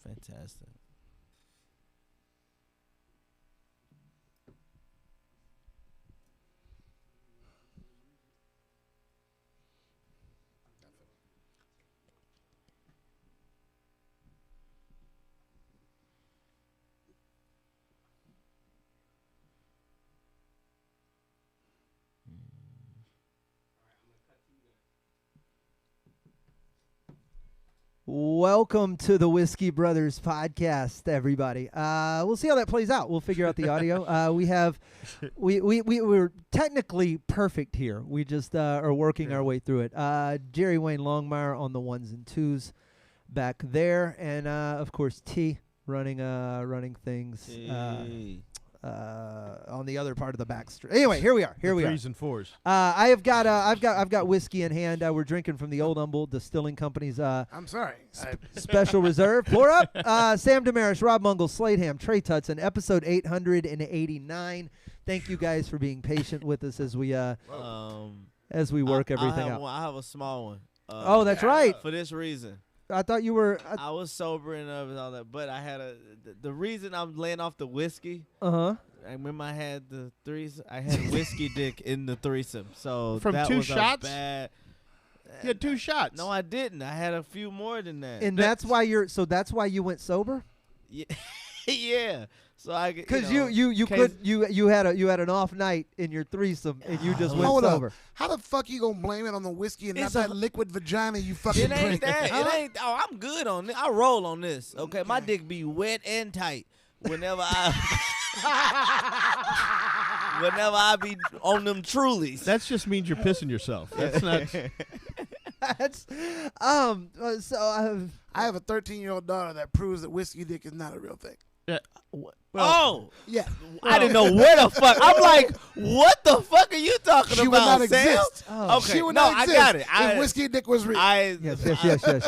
Fantastic. Welcome to the Whiskey Brothers podcast, everybody. We'll see how that plays out. We'll figure out the audio. We're technically perfect here. We just are working our way through it. Jerry Wayne Longmire on the ones and twos back there, and of course T running things on the other part of the back street. Anyway, here we are. Threes and fours. I've got whiskey in hand. We're drinking from the Old Humble Distilling Company's. I'm sorry. Special reserve. Pour up. Sam Damaris, Rob Mungle, Slade Ham, Trey Tutson, episode 889. Thank you guys for being patient with us as we work everything out. I have a small one. Oh, that's right. For this reason. I thought you were. I was sober and all that, but I had the reason I'm laying off the whiskey. I remember I had the threesome. I had whiskey dick in the threesome. So from that two was shots. A bad. You had 2 shots. No, I didn't. I had a few more than that. And that's why you went sober. Yeah, yeah. So I because you had an off night in your threesome and you just went sober. How the fuck you gonna blame it on the whiskey and not that liquid vagina you fucking It ain't drink? that. It ain't. Oh, I'm good on this. I roll on this. Okay, my dick be wet and tight whenever I be on them Trulies. That just means you're pissing yourself. That's not. That's I have a 13-year-old daughter that proves that whiskey dick is not a real thing. Yeah. I didn't know where the fuck. I'm like, what the fuck are you talking She about, would not Sam? exist. Oh. Okay, She would no, not exist I got it. if whiskey dick was real. yes.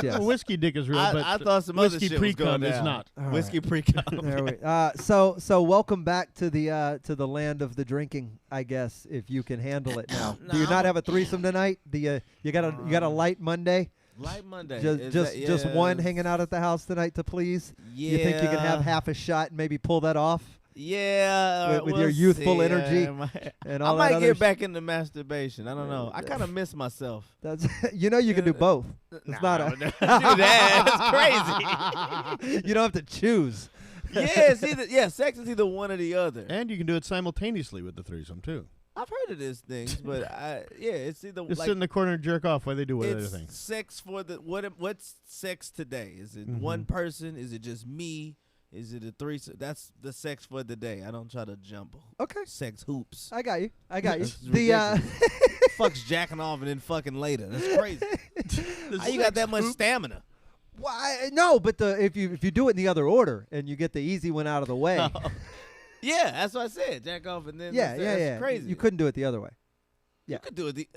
Well, whiskey dick is real, but I thought some other whiskey shit was going pre-cum is down. not. All right. Whiskey pre-cum. There we. So welcome back to the land of the drinking, I guess, if you can handle it now. No, Do you not have a threesome tonight? You got a light Monday? Light Monday. Just one hanging out at the house tonight to please? Yeah. You think you can have half a shot and maybe pull that off? Yeah. With your youthful energy and all I that might other get back into masturbation. I don't know. I kind of miss myself. That's you can do both. It's not I don't do that. It's crazy. You don't have to choose. Sex is either one or the other. And you can do it simultaneously with the threesome too. I've heard of these things, but it's either Just sit in the corner and jerk off while they do whatever it's thing. sex for the what's sex today? Is it one person? Is it just me? Is it a threesome? That's the sex for the day. I don't try to jumble. Okay. Sex hoops. I got you. The fucks jacking off and then fucking later. That's crazy. How you got that much stamina? Why? No, but if you do it in the other order and you get the easy one out of the way. Yeah, that's what I said. Jack off and then that's crazy. You couldn't do it the other way. Yeah. You could do it.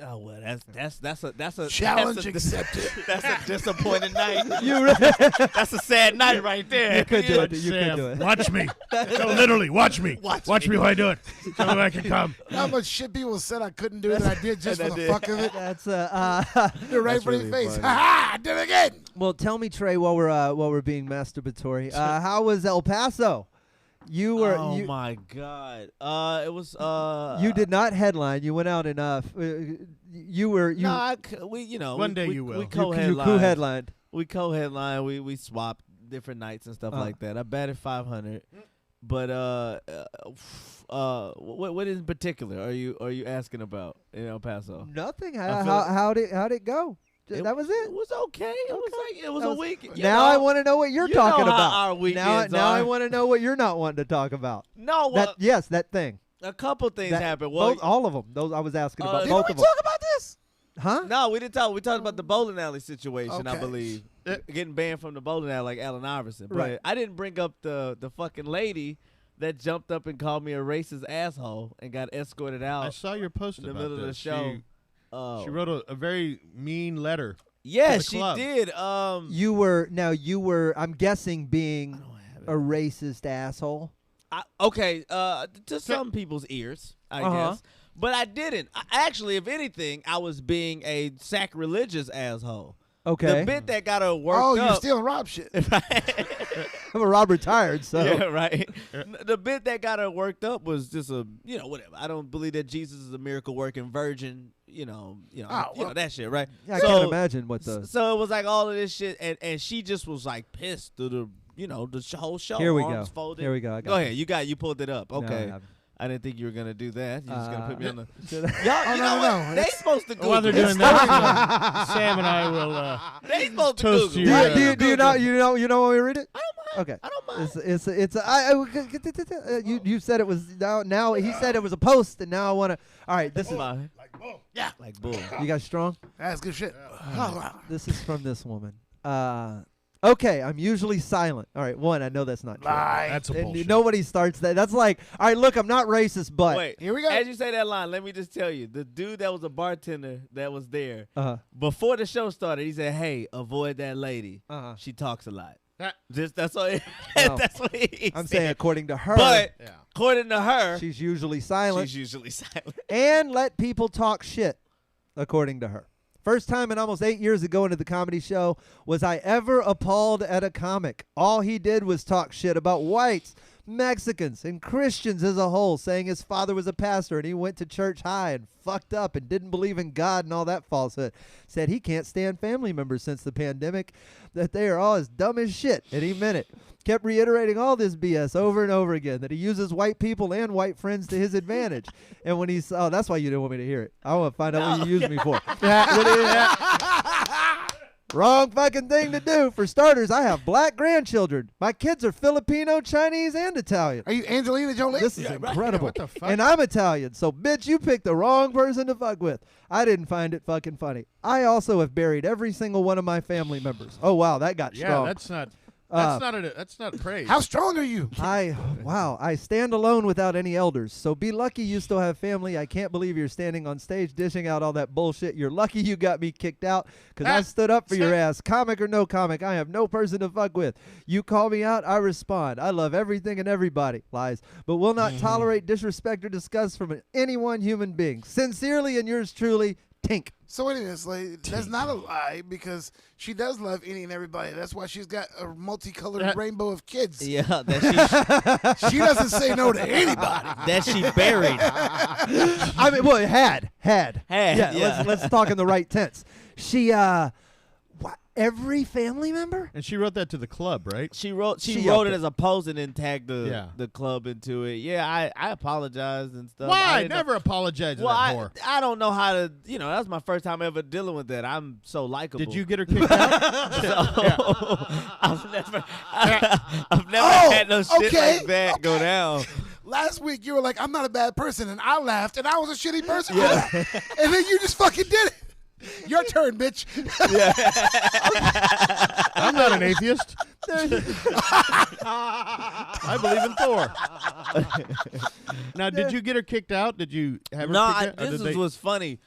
That's a challenge accepted. That's a disappointing night. That's a sad night right there. You could do it. You could do it. Watch me. No, literally, watch me. Watch me while I do it. Tell me I can come. How much shit people said I couldn't do it and I did just for the fuck of it. That's the right for really his face. funny. Ha ha! I did it again. Well, tell me, Trey, while we're being masturbatory, how was El Paso? You were. Oh my God! It was. You did not headline. You went out enough. You were. You. No, One day you will. We You co-headlined. co-headlined. We co-headline. We swapped different nights and stuff like that. I batted 500, but what in particular are you asking about in El Paso? Nothing. How'd it go? That was it. It was okay. It was a week. Now I want to know what you're talking how about. our weekends now are. I want to know what you're not wanting to talk about. No, well, that thing. a couple things happened. Well, all of them. Those I was asking about. Did both we of them. talk about this? Huh? No, we didn't talk. We talked about the bowling alley situation, I Okay. believe. Getting banned from the bowling alley like Allen Iverson. But Right. I didn't bring up the fucking lady that jumped up and called me a racist asshole and got escorted out I saw your post in the about middle of the this. show. She wrote a very mean letter. Yeah, to the she club. did. You were. I'm guessing being a racist asshole. Okay, to some people's ears, I guess. But I didn't. Actually, if anything, I was being a sacrilegious asshole. Okay. The bit that got her worked Oh, up. you're stealing Rob shit. I'm a Rob retired, so. Yeah, right. The bit that got her worked up was just whatever. I don't believe that Jesus is a miracle working virgin. You know that shit, right? Yeah, I can't imagine what the. So it was like all of this shit, and she just was like pissed through the whole show. Here we arms go. Folded. Here we go. I got Go ahead. You pulled it up. No, I Okay. haven't. I didn't think you were gonna do that. You're just gonna put me on the. Should I- Y'all, you know what? They supposed to Google. While they're doing that, Sam and I will. They supposed to toast Google. you, Right? Do you know when we read it? I don't mind. Okay. I don't mind. You said it was now he said it was a post and now I want to. All right, this is Like bull. Yeah. like bull. you guys strong. That's good shit. This is from this woman. Okay, I'm usually silent. All right, one, I know that's not true. Lie. That's a And bullshit. nobody starts that. That's like, all right, look, I'm not racist, but Wait, Here we go. As you say that line, let me just tell you, the dude that was a bartender that was there before the show started, he said, "Hey, avoid that lady. She talks a lot." Just that's all. No. That's what he I'm said. saying according to her, But Yeah. according to her, she's usually silent she's usually silent. and let people talk shit, according to her. First time in almost 8 years of going to the comedy show was I ever appalled at a comic. All he did was talk shit about whites, Mexicans, and Christians as a whole, saying his father was a pastor and he went to church high and fucked up and didn't believe in God and all that falsehood. Said he can't stand family members since the pandemic, that they are all as dumb as shit, and he meant it. Kept reiterating all this BS over and over again, that he uses white people and white friends to his advantage. And when he's, oh, that's why you didn't want me to hear it. I want to find out what you used me for. Wrong fucking thing to do. For starters, I have black grandchildren. My kids are Filipino, Chinese, and Italian. Are you Angelina Jolie? This is incredible. What the fuck? And I'm Italian, so bitch, you picked the wrong person to fuck with. I didn't find it fucking funny. I also have buried every single one of my family members. Oh wow, that got Yeah, strong. that's not. That's not praise. How strong are you? I stand alone without any elders. So be lucky you still have family. I can't believe you're standing on stage dishing out all that bullshit. You're lucky you got me kicked out because I stood up for your ass. Comic or no comic, I have no person to fuck with. You call me out, I respond. I love everything and everybody. Lies. But will not tolerate disrespect or disgust from any one human being. Sincerely and yours truly, Tink. So anyways, like, that's not a lie because she does love any and everybody. That's why she's got a multicolored rainbow of kids. Yeah, that She doesn't say no to anybody. that she buried. I mean, well, had. Yeah, let's talk in the right tense. She, every family member? And she wrote that to the club, right? She wrote She it upped as a post and then tagged the club into it. Yeah, I apologized and stuff. Why? Never apologize to that whore. I don't know how to. That was my first time ever dealing with that. I'm so likable. Did you get her kicked out? I've never had no shit like that go down. Last week you were like, I'm not a bad person, and I laughed, and I was a shitty person. Yeah. And then you just fucking did it. Your turn, bitch. Yeah. I'm not an atheist. I believe in Thor. Now, did you get her kicked out? Did you have her kicked out? This was funny.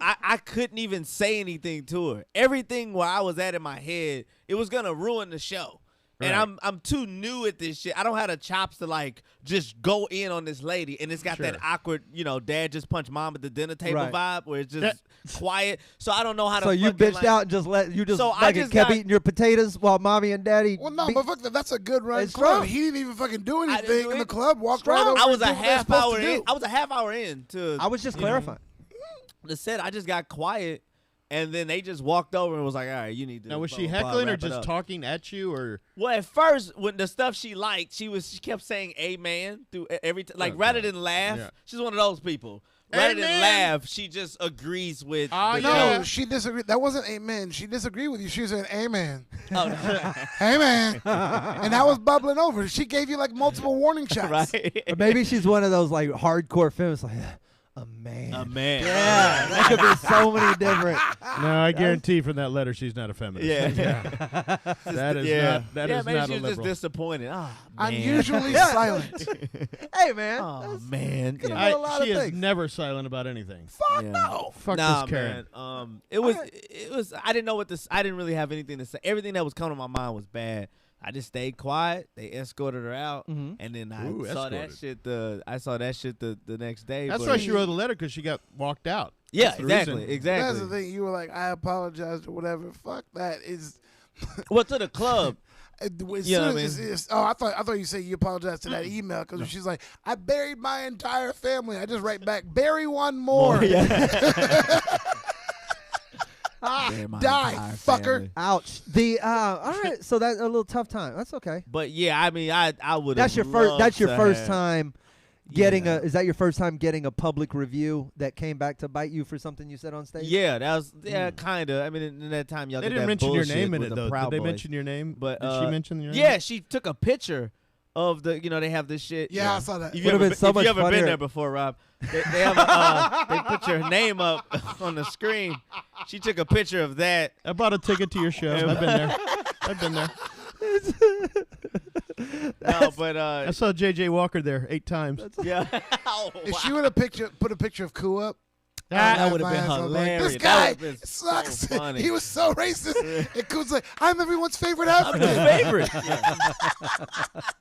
I couldn't even say anything to her. Everything where I was at in my head, it was gonna ruin the show. Right. And I'm too new at this shit. I don't have the chops to like just go in on this lady. And it's got that awkward, dad just punched mom at the dinner table vibe where it's just quiet. So I don't know how to. So you bitched out and just kept eating your potatoes while mommy and daddy. Well, no, but fuck that. That's a good run. It's strong. He didn't even fucking do anything in the club. Walked right over. I was and a did what they're half supposed hour to in. do. I was a half hour in to. I was just clarifying. The set. I just got quiet. And then they just walked over and was like, all right, you need to. Now, was she blah, blah, blah, heckling or wrap it just up. talking at you? Or Well, at first, when the stuff she liked, she kept saying amen through every time. Like, rather than laugh, she's one of those people. Rather than laugh, she just agrees with the No, joke. she disagreed. That wasn't amen. She disagreed with you. She said amen. Oh, Amen. And that was bubbling over. She gave you like multiple warning shots. right? Or maybe she's one of those like hardcore feminists, like a man. A man. Yeah, that could be so many different. no, I guarantee from that letter she's not a feminist. Yeah. That is yeah. not. That yeah, is maybe not she a was just liberal. disappointed. Oh, I'm man. usually silent. Hey, man. Oh, man. could've Yeah. been a lot She of is things. never silent about anything. Fuck Yeah. no. Fuck Nah, this Karen. man. It was. I didn't know what this. I didn't really have anything to say. Everything that was coming to my mind was bad. I just stayed quiet. They escorted her out, Mhm. and then I Ooh, saw escorted. that shit. I saw that shit the next day. That's but- why she wrote the letter, because she got walked out. Yeah, That's the exactly, reason. exactly. That's the thing. You were like, I apologized or whatever. Fuck that. Is Well, to the club. as Yeah, soon I mean- as I thought you said you apologized to that email because she's like, I buried my entire family. I just write back, bury one more. Bury my Die, entire fucker. family. Ouch. All right. So that's a little tough time. That's okay. But yeah, I mean, I would. That's your first. That's your first have, time getting Yeah. Is that your first time getting a public review that came back to bite you for something you said on stage? Yeah, that was kind of. I mean, in that time, y'all They did didn't that mention your bullshit name in with it, the though. Proud Did they Boys. mention your name? But Did she mention your name? Yeah, she took a picture of the. They have this shit. Yeah, I saw that. If Would've you ever, been so if much you ever funnier. been there before, Rob, they have they put your name up on the screen. She took a picture of that. I bought a ticket to your show. I've been there. I've been there. No, but I saw J.J. Walker there 8 times. yeah. Oh, If wow. she would have put a picture of Koo up, That would have my been ass, I was like, hilarious. this That guy would've been sucks. so funny. He was so racist. And Koo's like, I'm everyone's favorite I'm African. his favorite.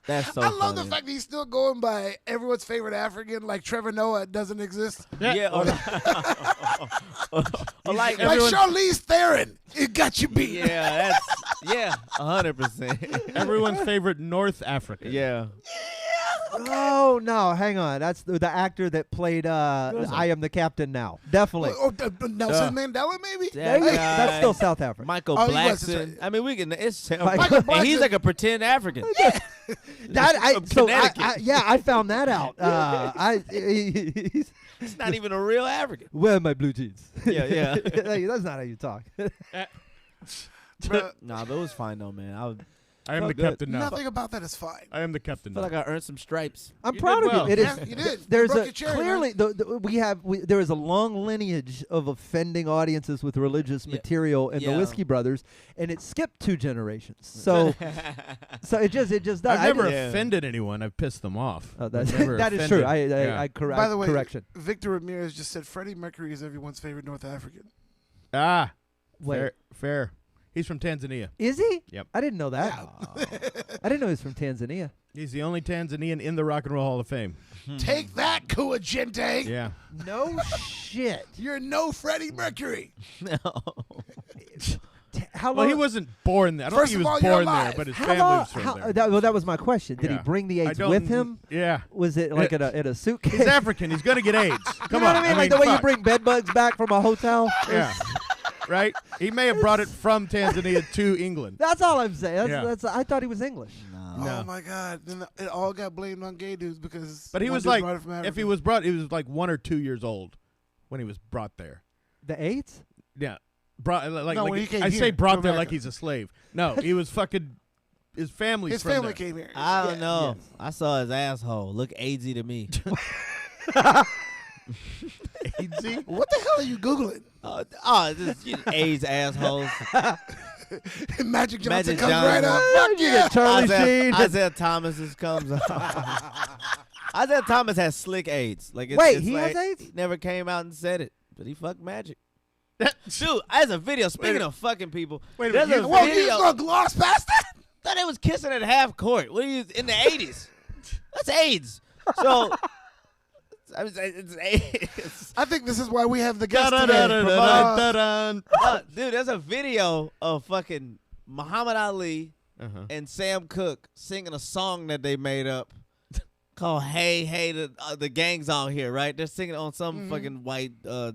That's so I love the funny. fact that he's still going by everyone's favorite African, like Trevor Noah doesn't exist. Yeah, or like Like everyone. Charlize Theron, it got you beat. Yeah, that's 100%. Everyone's favorite North African. Yeah. Oh no, hang on. That's the actor that played I Am the Captain Now. Definitely. Nelson Mandela, maybe? That guy, That's still South Africa. Michael Oh, he was, that's Blackson. right. I mean, we can. It's Michael and he's Blackson. like a pretend African. From Connecticut. I found that out. He's, He's not even a real African. where are my blue jeans? Yeah. Hey, that's not how you talk. Bruh, Nah, but it was fine though, man. I I am Felt the good. captain now. nothing about that is fine. I am the captain feel now. like I earned some stripes. I'm You proud did of well. you. It is. Yeah, you did. There's You broke a your cherry, clearly there is a long lineage of offending audiences with religious Yeah. material in Yeah. the Whiskey Brothers, and it skipped 2 generations. So it just does. I've never Yeah. offended anyone. I've pissed them off. Oh, that's, I've never that is true. offended. By the way, correction. Victor Ramirez just said Freddie Mercury is everyone's favorite North African. Ah, Wait, fair. He's from Tanzania. is he? Yep. I didn't know that. I didn't know he was from Tanzania. He's the only Tanzanian in the Rock and Roll Hall of Fame. Take that, Kua Gente. Yeah. No shit. You're no Freddie Mercury. No. How long? Well, he wasn't born there. I don't First think he of was all, you're born there, alive. but his how family long? was from there. That was my question. Did he Yeah. bring the I AIDS don't- with him? Yeah. Was it like in a suitcase? He's African. He's going to get AIDS. Come You know on. what I mean? Like the way you fuck. bring bed bugs back from a hotel. Yeah. Right? He may have brought it from Tanzania to England. That's all I'm saying. Yeah. I thought he was English. No. Oh my God! Then it all got blamed on gay dudes because. But he one was dude like, brought it from if Africa. he was brought, he was like 1 or 2 years old when he was brought there. The AIDS? Yeah. Brought like, No, like when he came I here say to brought there like America. he's a slave. No, he was fucking. His family's his from family there. came here. I don't know. Yes. I saw his asshole. Look AIDSy to me. AIDS-y? What the hell are you googling? Just AIDS assholes. Magic Johnson Magic comes Johnson. right up. Fuck You yeah! get Charlie Sheen. Isaiah Thomas's comes up. Isaiah Thomas has slick AIDS. Like it's, Wait, it's he like, has AIDS? He never came out and said it, but he fucked Magic. Dude, as a video, speaking of fucking people, Wait a there's minute, a Well, you video. just gonna gloss past that? Thought they was kissing at half court. What are you in the 80s? That's AIDS. So I was it's AIDS. I think this is why we have the guest today. Da-da-da-da-da-da-da. Dude, there's a video of fucking Muhammad Ali Uh-huh. and Sam Cooke singing a song that they made up called "Hey Hey." The gang's all here, right? They're singing on some fucking white Yeah,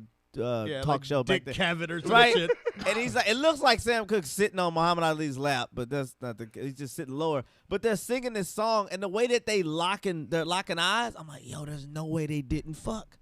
talk like show back Dick there. Cavett or some Right, shit. and he's like, it looks like Sam Cooke's sitting on Muhammad Ali's lap, but that's not the. He's just sitting lower. But they're singing this song, and the way that they're locking eyes, I'm like, yo, there's no way they didn't fuck.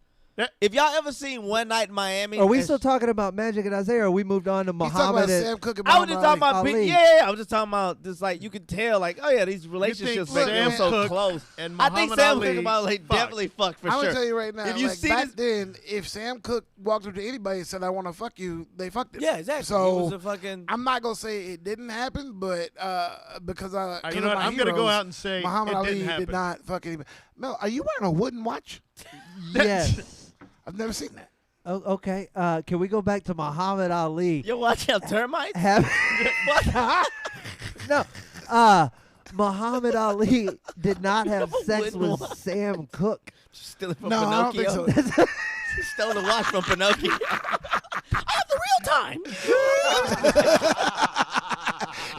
If y'all ever seen One Night in Miami, Are we still talking about Magic and Isaiah, or we moved on to He's talking Muhammad about and Sam Cooke and I was Muhammad just talking about, Ali. yeah, I was just talking about just like you could tell, like, oh yeah, these relationships make Sam them so Cooke close. and I think Muhammad Sam Ali Cooke and Muhammad Ali fucked. definitely fucked for I'm sure. gonna tell you right now. If you like, see back this- then, if Sam Cooke walked up to anybody and said, "I want to fuck you," they fucked him. Yeah, exactly. So he was a fucking. I'm not gonna say it didn't happen, but because You know what? I'm gonna go out and say Muhammad it Ali didn't happen. did not fuck anybody. Mel, are you wearing a wooden watch? Yes. I've never seen that. Oh, okay. Can we go back to Muhammad Ali? You're watching termites? Have What? no. Muhammad Ali did not have sex with Sam Cooke. Stealing from No, I don't Pinocchio. think so. Stole the watch from Pinocchio. I have the real time.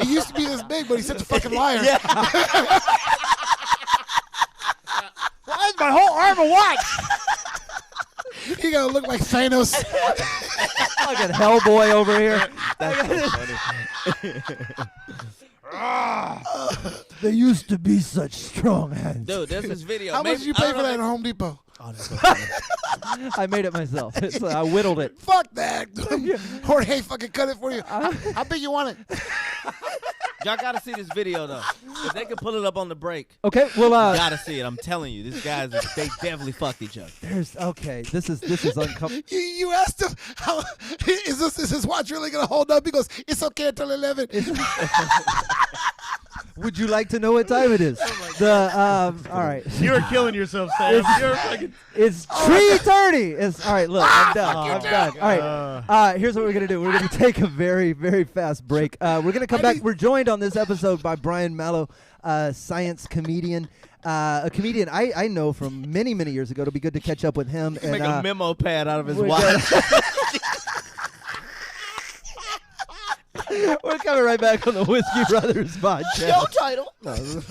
He used to be this big, but he's such a fucking liar. Yeah. Why is my whole arm a watch? He gonna look like Thanos. Fucking Hellboy over here. That's so funny. They used to be such strong hands. Dude, there's this video. How much did you pay for that at Home Depot? Oh, that's so funny. I made it myself. I whittled it. Fuck that. Jorge fucking cut it for you. How big you want it? Y'all gotta see this video though. If they can pull it up on the break, Okay, well, you gotta see it. I'm telling you, these guys, they definitely fucked each other. there's okay. This is uncomfortable. You asked him, how, is his watch really gonna hold up? He goes, it's okay until 11. Would you like to know what time it is? All right. You're killing yourself, Sam. You're fucking. It's 3:30. It's all right. Look, I'm done. I'm done. All right. Here's what we're gonna do. We're gonna take a very, very fast break. We're gonna come back. We're joined on this episode by Brian Mallow, science comedian. A comedian I know from many, many years ago. It'll be good to catch up with him. And Make a memo pad out of his we're watch. We're coming right back on the Whiskey Brothers podcast. Show title. What would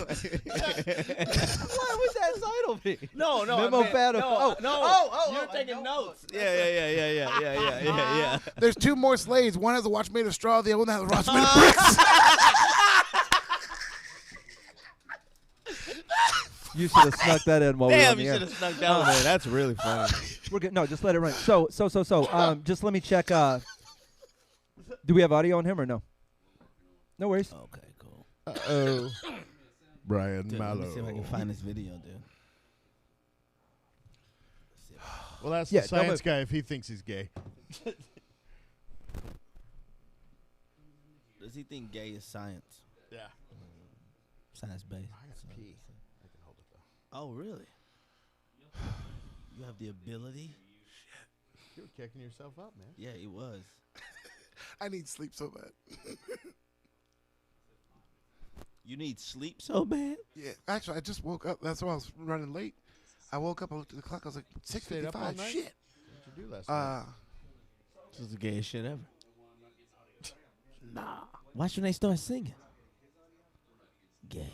that title be? No, Memo pad of- You're taking notes. Yeah. There's two more Slades. One has a watch made of straw. The other one has a watch made of bricks. You should have snuck that in while we were on Damn, the you air. should have snuck that one in. That's really funny. We're good. No, just let it run. So. Just let me check. Do we have audio on him or no? No worries. Okay, cool. Uh-oh. Brian Dude, let me see if I can find this video, dude. Well, that's Yeah, the science guy if he thinks he's gay. Does he think gay is science? Yeah. Science based. Oh, really? You have the ability? You're kicking yourself up, man. Yeah, he was. I need sleep so bad. You need sleep so bad? Yeah, actually, I just woke up. That's why I was running late. I woke up, I looked at the clock. I was like, Stayed up all 6:55. night? Shit. What'd you do last night? This is the gayest shit ever. Nah. Watch when they start singing. Gay.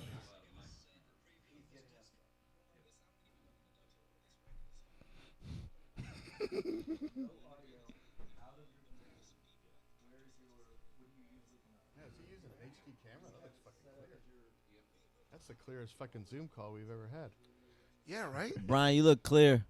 That's the clearest fucking Zoom call we've ever had. Yeah, right? Brian, you look clear.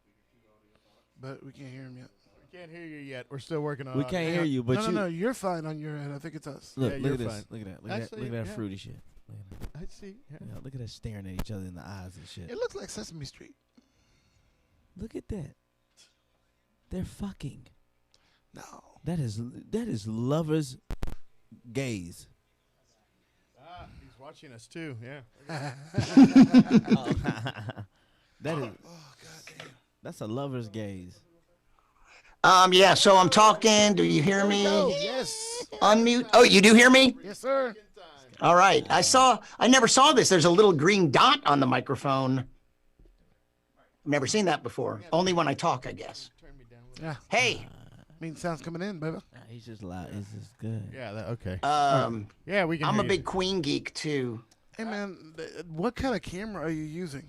But we can't hear him yet. We can't hear you yet. We're still working on We it. can't hear you, but No, you're fine on your end. I think it's us. Look, Yeah, look you're at this. fine. Look at that. Look I at that. see Look at it, that yeah. fruity shit. Look at that. I see. Yeah. Yeah, look at us staring at each other in the eyes and shit. It looks like Sesame Street. Look at that. They're fucking. No. That is lovers gaze. Ah, he's watching us too. Yeah. That is. Oh, God damn. That's a lover's gaze. Yeah, so I'm talking. Do you hear me? Yes. Unmute. Oh, you do hear me? Yes, sir. All right. I never saw this. There's a little green dot on the microphone. I've never seen that before. Only when I talk, I guess. Yeah. Hey. Mean sounds coming in, baby. He's just loud. He's just good. Yeah. Okay. Yeah, we can. I'm hear a you. big Queen geek too. Hey, man, what kind of camera are you using?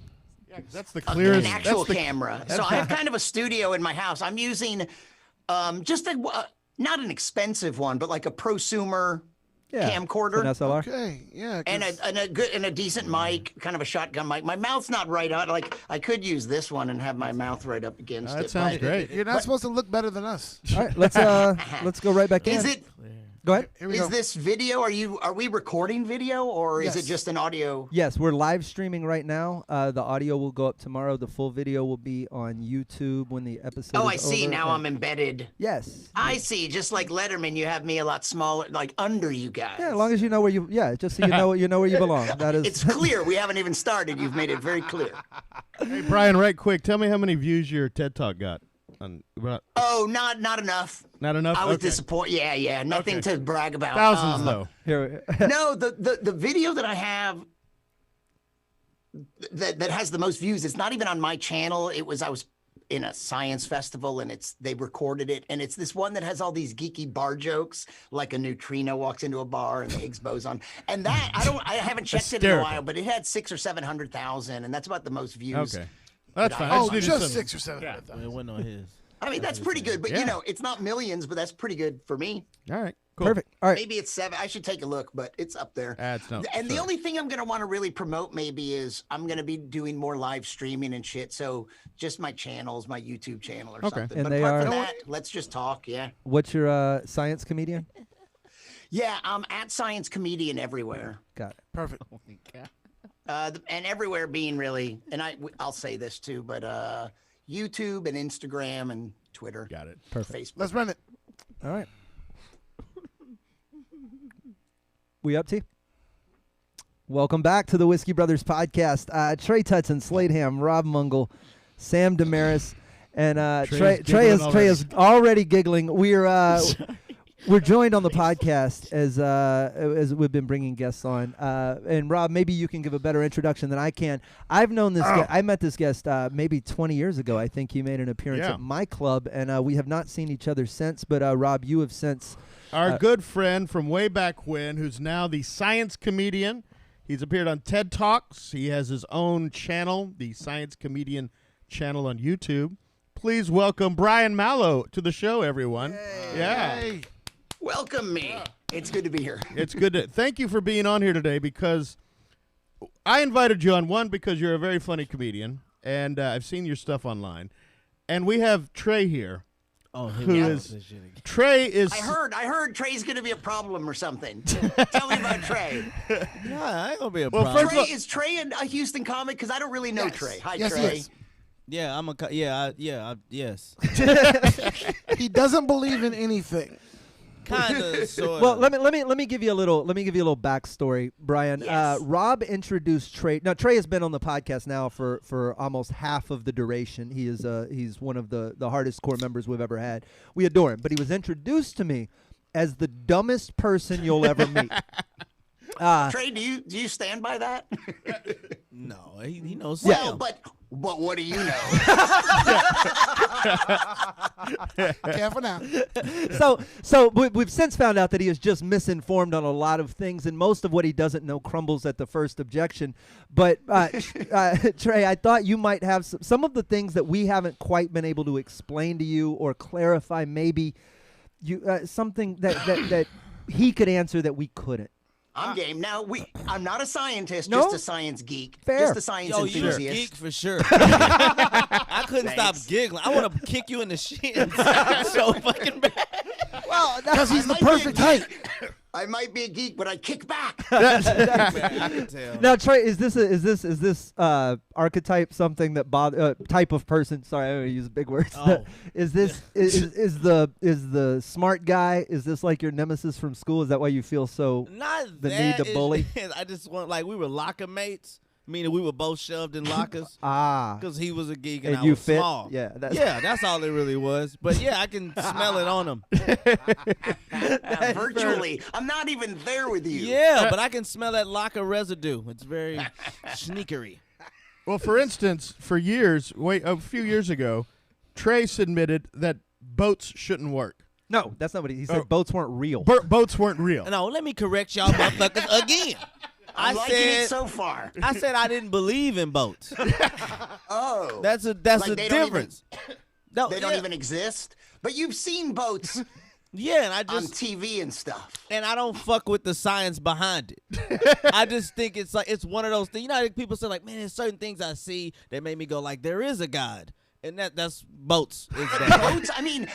Yeah, 'cause that's the An clearest. actual that's the, camera. So I have kind of a studio in my house. I'm using just a not an expensive one, but like a prosumer camcorder. An SLR. Okay, yeah. And 'cause- a good and a decent mic, kind of a shotgun mic. My mouth's not right out. Like I could use this one and have my mouth right up against That it. sounds but- great. You're not supposed to look better than us. All right, let's go right back in. Is it? Go ahead. Here we Is go. this video? Are we recording video or is Yes. it just an audio? Yes, we're live streaming right now. The audio will go up tomorrow. The full video will be on YouTube when the episode Oh, is I see. over. Now And- I'm embedded. Yes. I see. Just like Letterman, you have me a lot smaller, like under you guys. Yeah, as long as you know where you. Yeah, just so you know where you belong. That is. It's clear. We haven't even started. You've made it very clear. Hey, Brian, right quick. Tell me how many views your TED Talk got. Oh, not enough. Not enough? I was Okay. disappointed. Yeah. Nothing to brag about. Thousands, though. Here, No, the video that I have that has the most views, it's not even on my channel. I was in a science festival and they recorded it, and it's this one that has all these geeky bar jokes, like a neutrino walks into a bar and the Higgs boson. And that I haven't checked it in a while, but it had 600,000 or 700,000, and that's about the most views. Okay. That's fine. Oh, just 6 or 7. It went on his. I mean, that's pretty good, but it's not millions, but that's pretty good for me. All right. Cool. perfect. All right. Maybe it's 7. I should take a look, but it's up there. That's no. And the only thing I'm going to want to really promote maybe is I'm going to be doing more live streaming and shit. So just my channels, my YouTube channel or something. And but they apart are- from that, let's just talk. Yeah. What's your science comedian? Yeah. I'm at Science Comedian everywhere. Got it. Perfect. And everywhere being really, and I'll say this too, but YouTube and Instagram and Twitter. Got it. Perfect. Facebook. Let's run it. All right. We up to? Welcome back to the Whiskey Brothers podcast. Trey Tutson, Sladeham, Rob Mungle, Sam Damaris, and Trey is already giggling. We're joined on the podcast as we've been bringing guests on. And Rob, maybe you can give a better introduction than I can. I've known this guy. I met this guest maybe 20 years ago. I think he made an appearance at my club, and we have not seen each other since. But Rob, you have since. Our good friend from way back when, who's now the Science Comedian. He's appeared on TED Talks. He has his own channel, the Science Comedian channel on YouTube. Please welcome Brian Mallow to the show, everyone. Hey. Welcome me. It's good to be here. It's good to thank you for being on here today, because I invited you on, one, because you're a very funny comedian, and I've seen your stuff online. And we have Trey here. Oh, Trey is. I heard Trey's going to be a problem or something. Tell me about Trey. Yeah, I ain't gonna be a Well, problem. first of all- Is Trey a Houston comic? Because I don't really know Yes. Trey. Hi, Yes, he Trey. is. Yeah, I'm a. Yes. He doesn't believe in anything. Kinda, sort. Well, let me give you a little backstory, Brian. Yes. Rob introduced Trey. Now Trey has been on the podcast now for almost half of the duration. He is he's one of the hardest core members we've ever had. We adore him, but he was introduced to me as the dumbest person you'll ever meet. Trey, do you stand by that? No, he knows. Well, Sam. but what do you know? Careful now. So we've since found out that he is just misinformed on a lot of things, and most of what he doesn't know crumbles at the first objection. But Trey, I thought you might have some of the things that we haven't quite been able to explain to you or clarify. Maybe you something that he could answer that we couldn't. I'm game. Now, I'm not a scientist, No? just a science geek. Fair. Just a science Yo, you're a enthusiast. geek for sure. I couldn't stop Thanks. giggling. I want to kick you in the shins so fucking bad. Well, Because he's the might be a perfect height. I might be a geek, but I kick back. I can tell. now, Trey, is this archetype something that type of person? Sorry, I'm gonna use big words. Oh. Is the smart guy? Is this like your nemesis from school? Is that why you feel so? Not The that need to is- bully? I just want, like, we were locker mates, meaning we were both shoved in lockers Ah, because he was a geek and and I you was fit. small. Yeah, That's all it really was. But yeah, I can smell it on him. Virtually. I'm not even there with you. Yeah, but I can smell that locker residue. It's very sneakery. Well, for instance, for years, a few years ago, Trace admitted that boats shouldn't work. No, that's not what he said. Boats weren't real. Boats weren't real. No, let me correct y'all motherfuckers again. I'm liking it so far. I said I didn't believe in boats. Oh. That's a Like the they don't difference. No, They don't yeah. even exist. But you've seen boats Yeah, and I on just TV and stuff. and I don't fuck with the science behind it. I just think it's like it's one of those things. You know, how people say like, man, there's certain things I see that make me go like, there is a God, and that's boats. Is that. Boats, I mean,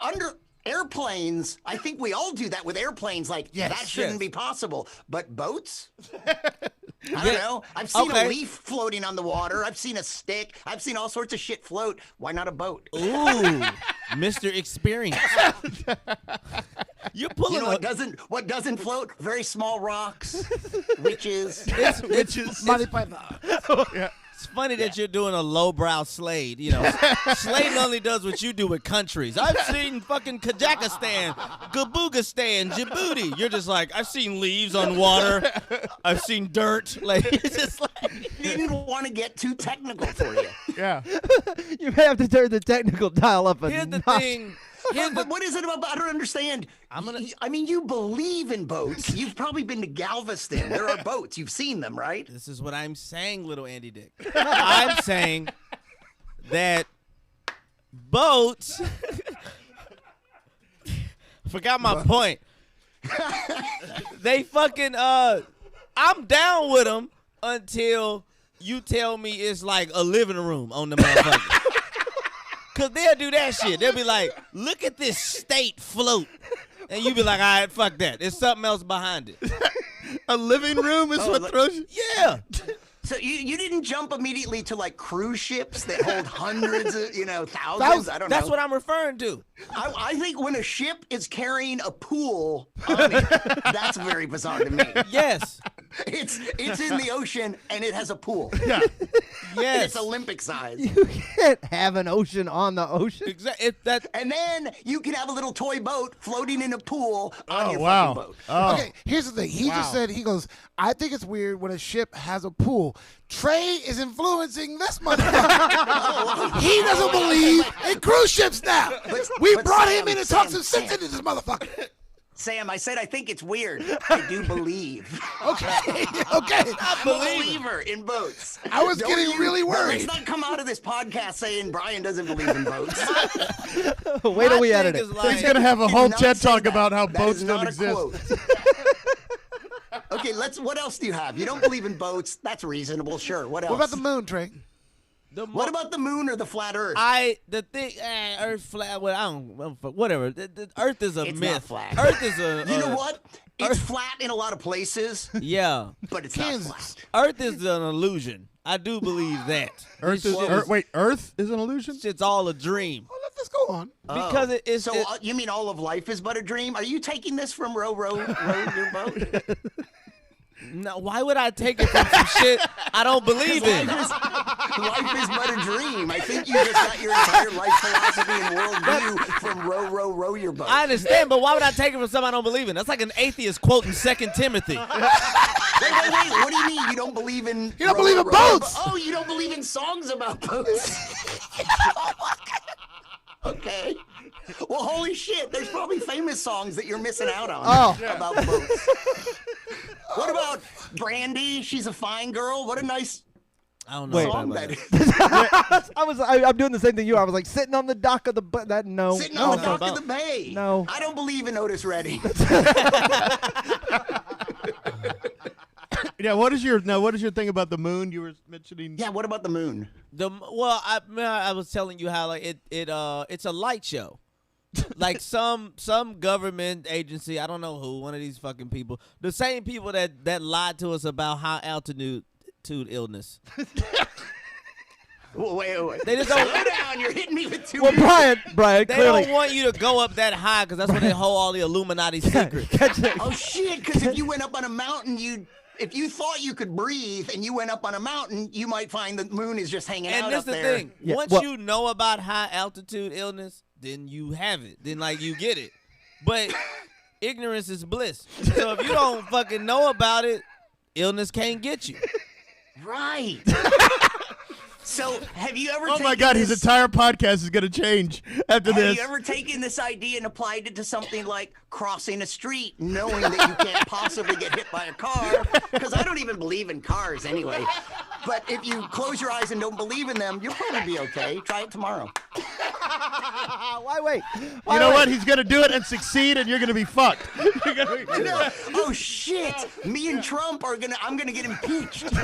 under airplanes, I think we all do that with airplanes. Like, that shouldn't yes. be possible. But boats? I don't know. I've seen Okay. a leaf floating on the water. I've seen a stick. I've seen all sorts of shit float. Why not a boat? Ooh, Mr. Experience. You're pulling You know a, what doesn't float? Very small rocks, witches. it's Monty Python. It's funny that you're doing a lowbrow Slade. You know, Slade only does what you do with countries. I've seen fucking Kazakhstan, Gabugistan, Djibouti. You're just like, I've seen leaves on water. I've seen dirt. Like, it's just like. Didn't want to get too technical for you. Yeah. You may have to turn the technical dial up a Here's the notch. thing. But what is it about? I don't understand. I mean, you believe in boats. You've probably been to Galveston. There are boats. You've seen them, right? This is what I'm saying, little Andy Dick. I'm saying that boats. Forgot my point. They fucking. I'm down with them until you tell me it's like a living room on the motherfucker. Cause they'll do that shit. They'll be like, look at this state float. And you be like, all right, fuck that. There's something else behind it. A living room is what throws you? Yeah. So you didn't jump immediately to like cruise ships that hold hundreds of, thousands. I don't know. That's what I'm referring to. I think when a ship is carrying a pool on it, that's very bizarre to me. Yes. It's in the ocean and it has a pool. Yeah. And Yes. it's Olympic size. You can't have an ocean on the ocean. Exactly. And then you can have a little toy boat floating in a pool on Oh, your wow. fucking boat. Oh. Okay, here's the thing. He just said, he goes, I think it's weird when a ship has a pool. Trey is influencing this motherfucker. He doesn't believe in cruise ships now. We but brought Sam, him in and Sam, talked some sense Sam. into this motherfucker. Sam, I said I think it's weird. I do believe. Okay. I'm a believer in boats. I was Don't getting really worried. Let's not come out of this podcast saying Brian doesn't believe in boats. Wait till we edit it. He's going to have a whole Did not TED say talk that. about how That boats is don't not a exist. quote. Okay, what else do you have? You don't believe in boats. That's reasonable. Sure. What else? What about the moon, Trey? What about the moon or the flat earth? Earth flat. Well, I don't. Whatever. The Earth is a It's myth. not flat. Earth is a. You know what? It's flat in a lot of places, Yeah. but it's not Kansas. flat. Earth is an illusion. I do believe that. Earth This is, shit Earth, wait, Earth is an illusion? Shit's all a dream. Well, let this go on. Because it's. So you mean all of life is but a dream? Are you taking this from row your boat? No, why would I take it from some shit I don't believe in? Life is but a dream. I think you just got your entire life philosophy and worldview from row your boat. I understand, but why would I take it from something I don't believe in? That's like an atheist quoting 2 Timothy. Wait. What do you mean you don't believe in? You don't believe in boats? Oh, you don't believe in songs about boats? Okay. Well, holy shit! There's probably famous songs that you're missing out on about boats. What about Brandy? She's a fine girl. What a nice I don't know. Wait. song about that is. I'm doing the same thing you are. I was like sitting on the dock of the no. Sitting on the no. dock of the bay. No. I don't believe in Otis Redding. Yeah, what is your thing about the moon you were mentioning? Yeah, what about the moon? I was telling you how like it's a light show. Like some government agency, I don't know who, one of these fucking people, the same people that lied to us about high altitude illness. Well, wait. They just Slow don't. down. You're hitting me with two. Well, Brian, They clearly. don't want you to go up that high because that's where they hold all the Illuminati secrets. Oh shit! Because if you went up on a mountain, if you thought you could breathe and you went up on a mountain, you might find the moon is just hanging And out this up the there. thing. Yeah, Once well- you know about high altitude illness, then you have it. Then like you get it. But ignorance is bliss. So if you don't fucking know about it, illness can't get you. Right. So have you ever? Oh my taken God, his this- entire podcast is going to change after Have this. you ever taken this idea and applied it to something like crossing a street, knowing that you can't possibly get hit by a car? Because I don't even believe in cars anyway. But if you close your eyes and don't believe in them, you'll probably be okay. Try it tomorrow. Why wait? You know what? He's going to do it and succeed, and you're going to be fucked. No. Oh shit! Me and Trump I'm gonna get impeached because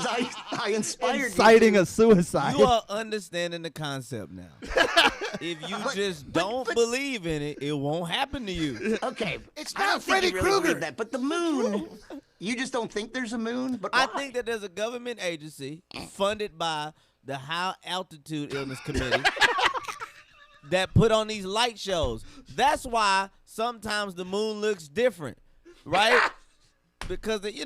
I inspired you Inciting to. a suicide. You are understanding the concept now. If you just don't believe in it, it won't happen to you. Okay, It's I not don't think Freddy you really Krueger. believe that, but the moon. You just don't think there's a moon, but I why? think that there's a government agency funded by the High Altitude Illness Committee that put on these light shows. That's why sometimes the moon looks different, right? because they're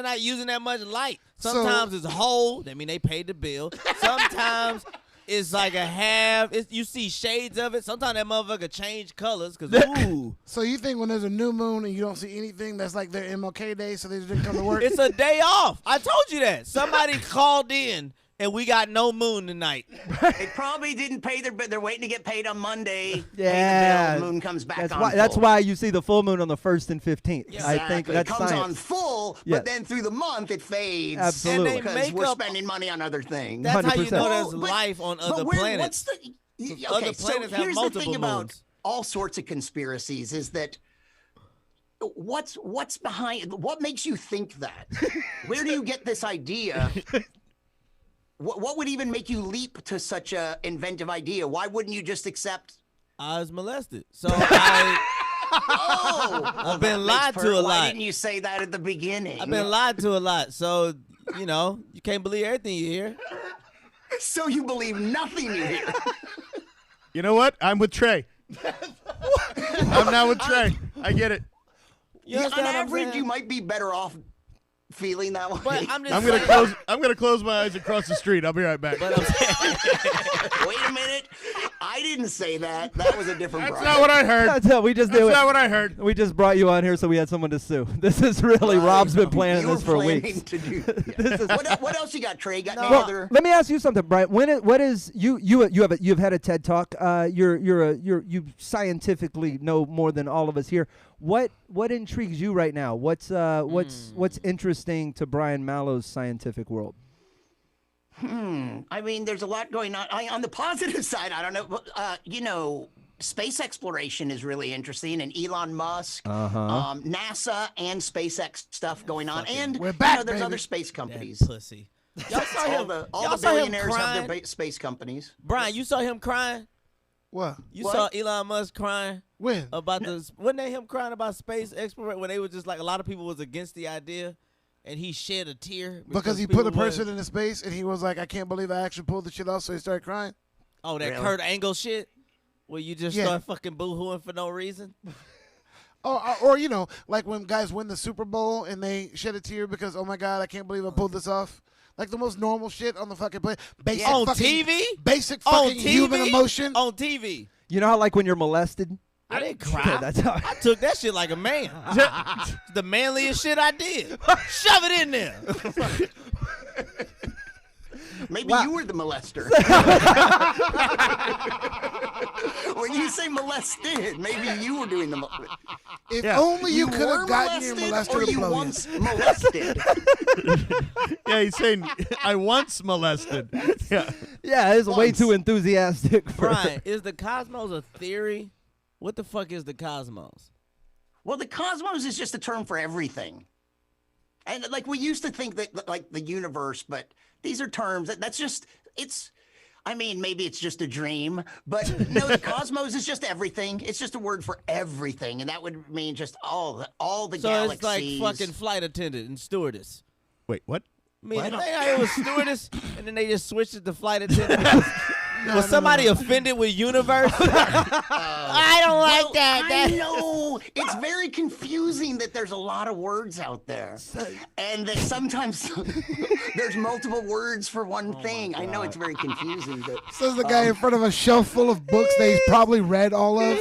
not using that much light. Sometimes it's whole. That mean they paid the bill. Sometimes it's like a half. You see shades of it. Sometimes that motherfucker change colors because ooh. So you think when there's a new moon and you don't see anything, that's like their MLK day, so they just didn't come to work? It's a day off. I told you that. Somebody called in. And we got no moon tonight. They probably didn't pay their bill. They're waiting to get paid on Monday. Yeah. Pay the bill, moon comes back on full. That's why you see the full moon on the 1st and 15th. Exactly. I think that's it comes science. on full, but then through the month it fades. Absolutely. And Because we're spending money on other things. That's how you 100%. know there's life on other planets. Okay, planets so have here's the multiple thing about moons. all sorts of conspiracies is that what's behind, what makes you think that? Where do you get this idea? What would even make you leap to such a inventive idea? Why wouldn't you just accept? I was molested, so I've been lied to a lot. Why didn't you say that at the beginning? I've been lied to a lot. So you can't believe everything you hear. So you believe nothing you hear. You know what? I'm with Trey. I'm now with Trey. I get it. You On understand what I'm average, saying? you might be better off feeling that way. But I'm just I'm gonna saying- close my eyes across the street. I'll be right back. But I'm saying- Wait a minute. I didn't say that. That was a different That's Brian. not what I heard. That's how we just That's do it. not what I heard. We just brought you on here so we had someone to sue. This is really Rob's been planning You were this for planning weeks. to do. Yeah. What else you got, Trey? Got any Well, other? let me ask you something, Brian. You've had a TED Talk. You scientifically know more than all of us here. What intrigues you right now? What's interesting to Brian Mallow's scientific world? I mean, there's a lot going on. On the positive side, I don't know. Space exploration is really interesting, and Elon Musk, NASA, and SpaceX stuff going on, and We're back, there's baby. other space that companies. pussy. Y'all saw him. All y'all the saw him billionaires have crying. their space companies. Brian, you saw him crying. What? You What? saw Elon Musk crying When? about wasn't that him crying about space exploration when they were just like a lot of people was against the idea, and he shed a tear Because he put a people person into space and he was like, I can't believe I actually pulled the shit off, so he started crying. Oh, that Really? Kurt Angle shit, where you just Yeah. start fucking boo-hooing for no reason. Or like when guys win the Super Bowl and they shed a tear because, oh my God, I can't believe I pulled this off. Like the most normal shit on the fucking play. Basic On fucking, TV? Basic On fucking TV? human emotion. On TV. You know how like when you're molested? I didn't cry. Yeah, that's how. I took that shit like a man. The manliest shit I did. Shove it in there. Maybe you were the molester. When you say molested, maybe you were doing the If only you could were have gotten your molested, or molester to you blow you. once molested. Yeah, he's saying I once molested. Yeah. Yeah, it's way Once. too enthusiastic. For Brian, is the cosmos a theory? What the fuck is the cosmos? Well, the cosmos is just a term for everything. And like we used to think that like the universe, but these are terms that's just I mean, maybe it's just a dream, but no, the cosmos is just everything. It's just a word for everything, and that would mean just all the So galaxies. it's like fucking flight attendant and stewardess. Wait, what? I mean, What? the thing I was stewardess, and then they just switched it to flight attendant. Was somebody offended with universe? I don't like Well, that. I know it's very confusing that there's a lot of words out there, and that sometimes there's multiple words for one thing. I know it's very confusing, but Says the guy in front of a shelf full of books that he's probably read all of.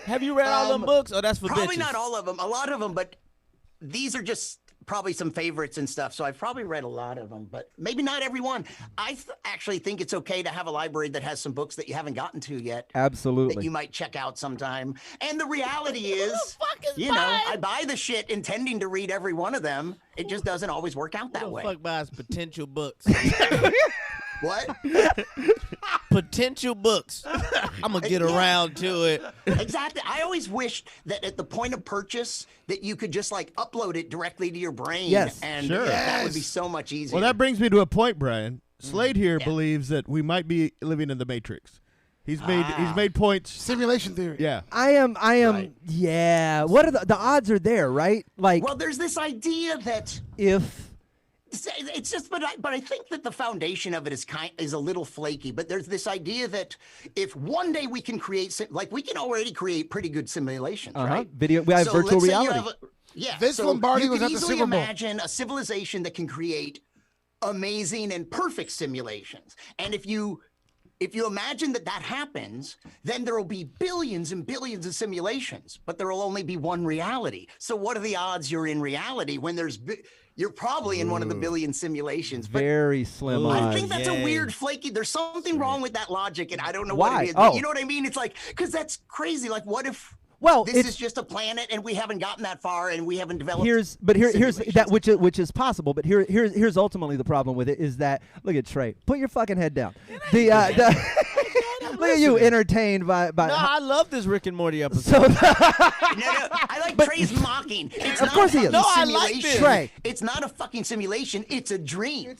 Have you read all them books? Oh, that's for probably bitches. not all of them. A lot of them, but these are just probably some favorites and stuff. So I've probably read a lot of them, but maybe not every one. I actually think it's okay to have a library that has some books that you haven't gotten to yet. That Absolutely. you might check out sometime. And the reality is, fuck is you know, buying? I buy the shit intending to read every one of them. It just doesn't always work out that Who the way. fuck buys potential books? What? Potential books. I'm gonna get around to it. Exactly. I always wished that at the point of purchase that you could just like upload it directly to your brain. Yes. And Sure. that would be so much easier. Well, that brings me to a point, Brian. Slade here believes that we might be living in the Matrix. He's made points. Simulation theory. Yeah. I am. Right. Yeah. What are the odds are there, right? Like Well, there's this idea that if. it's just, but I think that the foundation of it is a little flaky. But there's this idea that if one day we can create, like we can already create pretty good simulations, right? Video. We have So virtual let's say you reality. Yeah, Vince so Lombardi you was can at the easily Super Bowl. imagine a civilization that can create amazing and perfect simulations. And if you imagine that happens, then there will be billions and billions of simulations, but there will only be one reality. So what are the odds you're in reality when you're probably in one of the billion simulations? But Very slim odds. I think that's a weird flaky. There's something wrong with that logic, and I don't know Why? what it is. Oh. You know what I mean? It's like, because that's crazy. Like, what if Well, this is just a planet and we haven't gotten that far and we haven't developed? Here's that which is possible, but here's ultimately the problem with it is that look at Trey. Put your fucking head down. Look at you entertained by No, I love this Rick and Morty episode. so No, I like Trey's mocking. It's Of not course a he is. fucking No, I like simulation. this. Trey. It's not a fucking simulation. It's a dream.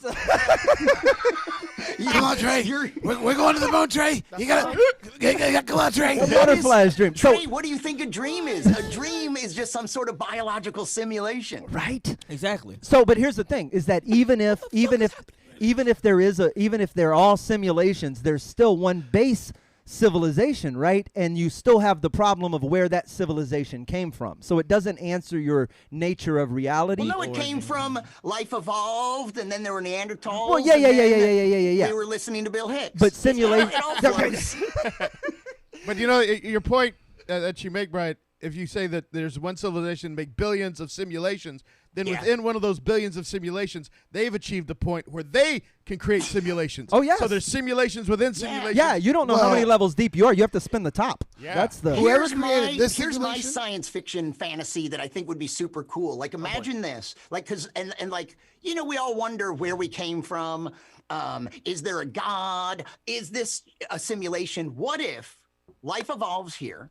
Come on, Trey. We're going to the moon, Trey. You gotta come on, Trey. butterfly's dream. So Trey, what do you think a dream is? A dream is just some sort of biological simulation. right. Exactly. So, but here's the thing: is that even if they're all simulations, there's still one base civilization, right? And you still have the problem of where that civilization came from. So it doesn't answer your nature of reality. Well, no, it came from life evolved, and then there were Neanderthals. Well, yeah. They were listening to Bill Hicks. But simulation. It all flows. But you know, your point that you make, Brian, if you say that there's one civilization make billions of simulations, then Yeah. within one of those billions of simulations, they've achieved the point where they can create simulations. Oh, yes. So there's simulations within simulations. Yeah, you don't know how many levels deep you are. You have to spin the top. Yeah. That's the. Whoever Here's created this here's my simulation? science fiction fantasy that I think would be super cool. Like, imagine this, like, because and like, you know, we all wonder where we came from. Is there a God? Is this a simulation? What if life evolves here?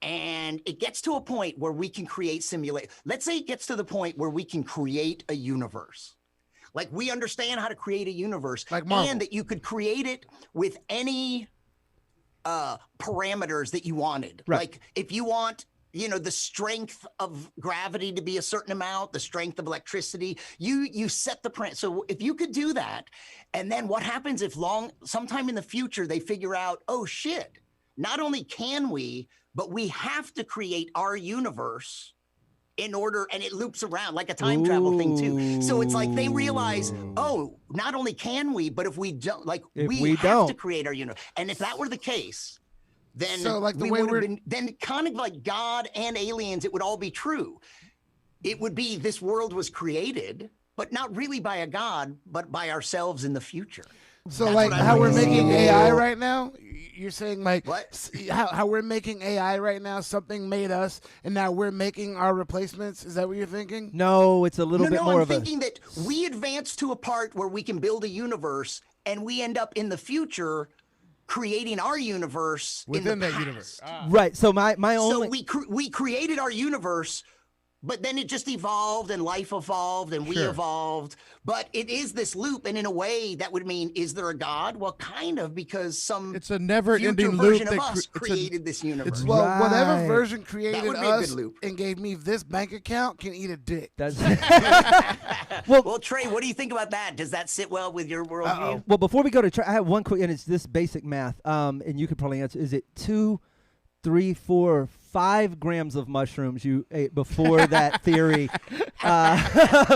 And it gets to a point where we can create Let's say it gets to the point where we can create a universe. Like, we understand how to create a universe, Like Marvel. and that you could create it with any parameters that you wanted. Right. Like, if you want, you know, the strength of gravity to be a certain amount, the strength of electricity, you set the parameters. So if you could do that, and then what happens if sometime in the future they figure out, oh shit, not only can we, but we have to create our universe in order, and it loops around like a time travel thing too. So it's like they realize, oh, not only can we, but if we don't, like, we have to create our universe. And if that were the case, then So, like, the we way would have we're- been, then kind of like God and aliens, it would all be true. It would be this world was created, but not really by a God, but by ourselves in the future. So, That's like, what I how we're like to see. making AI right now, you're saying, like, What? how we're making AI right now, something made us, and now we're making our replacements? Is that what you're thinking? No, it's a little bit more I'm of a. thinking that we advance to a part where we can build a universe, and we end up in the future creating our universe Within in the that past. universe. Right. So my So only. we created our universe, but then it just evolved, and life evolved, and we Sure. evolved. But it is this loop, and in a way, that would mean, is there a God? Well, kind of, because some It's a never-ending future loop version of that us it's a- created this universe. Well, whatever Right. version That created would be a us good loop. and gave me this bank account can eat a dick. That's. Well, Trey, what do you think about that? Does that sit well with your worldview? Well, before we go to I have one quick, and it's this basic math. And you could probably answer: is it 2, 3, 4, 5 grams of mushrooms you ate before that theory?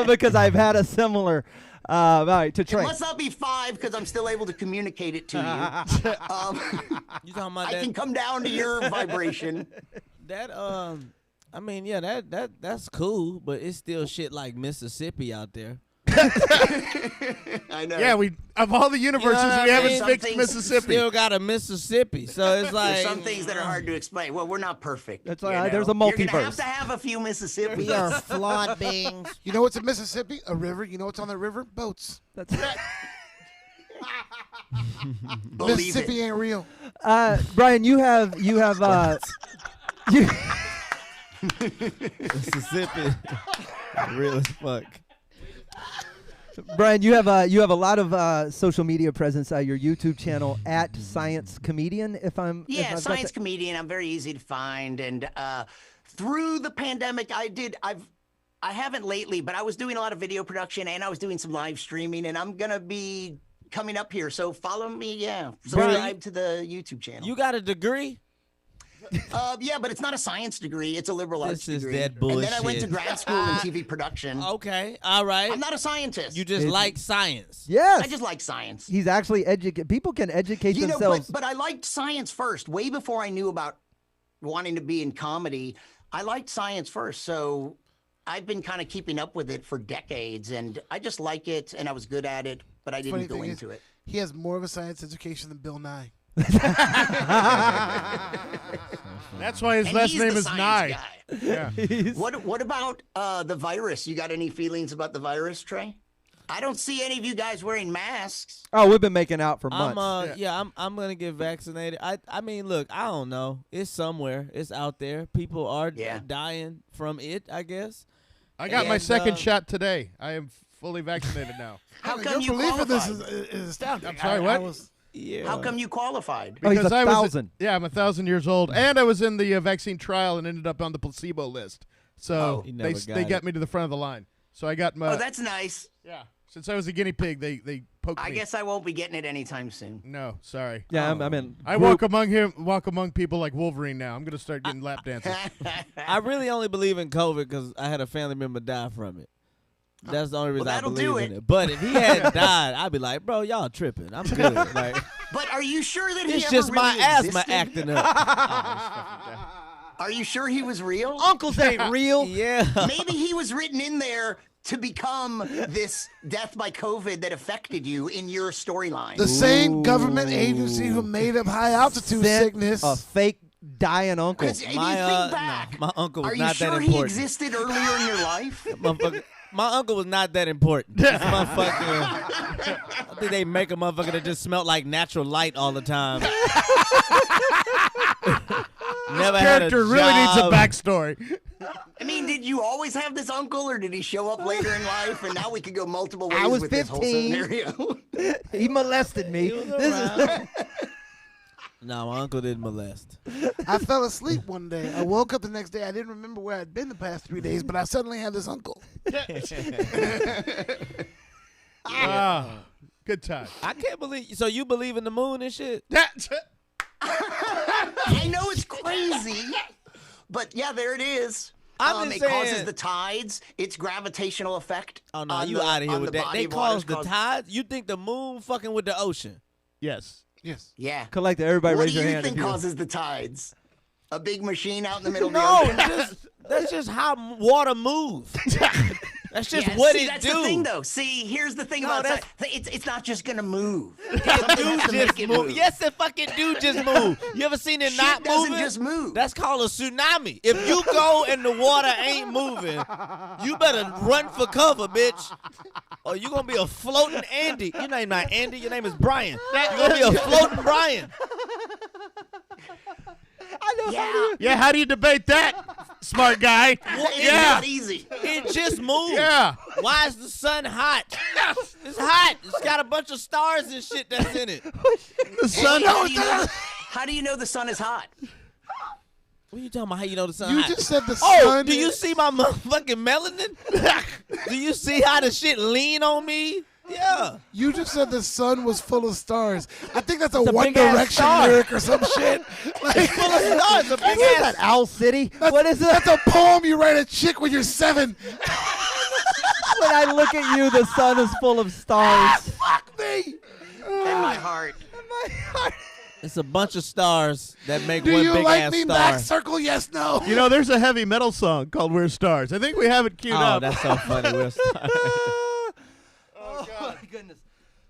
Because I've had a similar. All right, to It Trey. must not be 5 because I'm still able to communicate it to you. You talking about I that? can come down to your vibration. That I mean, yeah, that's cool, but it's still shit like Mississippi out there. I know. Yeah, we of all the universes, what I we haven't mean? Some fixed things Mississippi. Still got a Mississippi, so it's like There's some things that are hard to explain. Well, we're not perfect. That's you why know? there's a You're gonna multiverse. have to have a few Mississippis. we are flawed beings. You know what's in Mississippi? A river. You know what's on the river? Boats. That's Believe Mississippi it. ain't real. Brian, you have you. Mississippi, real as fuck. Brian, you have a lot of social media presence. Your YouTube channel at Science Comedian. If I'm if Yeah, I've got science that- comedian. I'm very easy to find, and through the pandemic, I haven't lately, but I was doing a lot of video production, and I was doing some live streaming, and I'm gonna be coming up here. So follow me. Yeah, subscribe to the YouTube channel. You got a degree? Yeah, but it's not a science degree. It's a liberal arts This is degree. that And then I went to bullshit. grad school in TV production. Okay, all right. I'm not a scientist. You just like science. Yes. I just like science. He's actually educated. People can educate You know, themselves. but I liked science first. Way before I knew about wanting to be in comedy, I liked science first. So I've been kind of keeping up with it for decades, and I just like it, and I was good at it, but I Funny didn't go thing into is, it. He has more of a science education than Bill Nye. That's why his And last he's name the is science Nye. guy. Yeah. What about the virus? You got any feelings about the virus, Trey? I don't see any of you guys wearing masks. Oh, we've been making out for months. I'm gonna get vaccinated. I mean, look, I don't know. It's somewhere. It's out there. People are dying from it, I guess. I got my And, second shot today. I am fully vaccinated now. How Your come you belief in this qualified? is astounding. I'm sorry, I what? was, Yeah. How come you qualified? Oh, he's Because a I was 1,000. I'm 1,000 years old, and I was in the vaccine trial and ended up on the placebo list. So You they never they got got it. me to the front of the line. So I got my Oh, that's nice. yeah. Since I was a guinea pig, they poked I me. guess I won't be getting it anytime soon. No, sorry. Yeah, I'm in. I group- walk among people like Wolverine now. I'm gonna start getting lap dances. I really only believe in COVID because I had a family member die from it. That's the only reason I that'll believe do in it. it. But if he hadn't died, I'd be like, bro, y'all tripping. I'm good. Like, But are you sure that he it's ever just my really asthma existed? acting up. Are you sure he was real? Uncles ain't real. Yeah. Maybe he was written in there to become this death by COVID that affected you in your storyline. the same government agency who made up high altitude Sent sickness. a fake dying uncle. 'Cause if My, you think back, my uncle was are you not sure that he important. existed earlier in your life? Motherfucker, my uncle was not that important. This motherfucker, I think they make a motherfucker that just smelled like natural light all the time. Never had a Character really needs a job. backstory. I mean, did you always have this uncle, or did he show up later in life? And now we could go multiple ways I was with this whole 15. scenario. He molested me. He was This is around. No, my uncle didn't molest. I fell asleep one day. I woke up the next day. I didn't remember where I'd been the past 3 days, but I suddenly had this uncle. Good time. I can't believe. So you believe in the moon and shit? I know it's crazy, but yeah, there it is. I'm just it causes saying- the tides. Its gravitational effect. Oh no, on you the- out of here on with the that. body They of waters cause the tides. You think the moon fucking with the ocean? Yes. Yes. Yeah. collective. Everybody What raise do your you hand. think if you- causes the tides? A big machine out in the middle of No, the ocean? that's just how water moves. That's just Yeah, what see, it that's do. the thing, though. See, here's the thing No, about that's- science. It's not just gonna move. It Something do has to just make it move. Yes, it fucking do just move. You ever seen it Shit not doesn't moving? just move. That's called a tsunami. If you go and the water ain't moving, you better run for cover, bitch. Or you gonna be a floating Andy. Your name not Andy. Your name is Brian. You gonna be a floating Brian. I know. Yeah. Yeah. How do you debate that, smart guy? It's Yeah. not easy. It just moves. Yeah. Why is the sun hot? It's hot. It's got a bunch of stars and shit that's in it. The sun. Wait, how do you know the sun is hot? What are you talking about? How you know the sun You hot? just said the Oh, sun. do you see my motherfucking melanin? Do you see how the shit lean on me? Yeah. You just said the sun was full of stars. I think that's a It's a One big-ass Direction star. lyric or some shit. Like, Full of stars. A big What is ass. that? Owl City? What is that's that? a poem you write a chick when you're 7. When I look at you, the sun is full of stars. Fuck me. In my heart. It's a bunch of stars that make Do one you big like ass me star. back? Circle yes, no. You know, there's a heavy metal song called "We're Stars." I think we have it queued Oh, up. that's so funny. We're stars. Oh my goodness.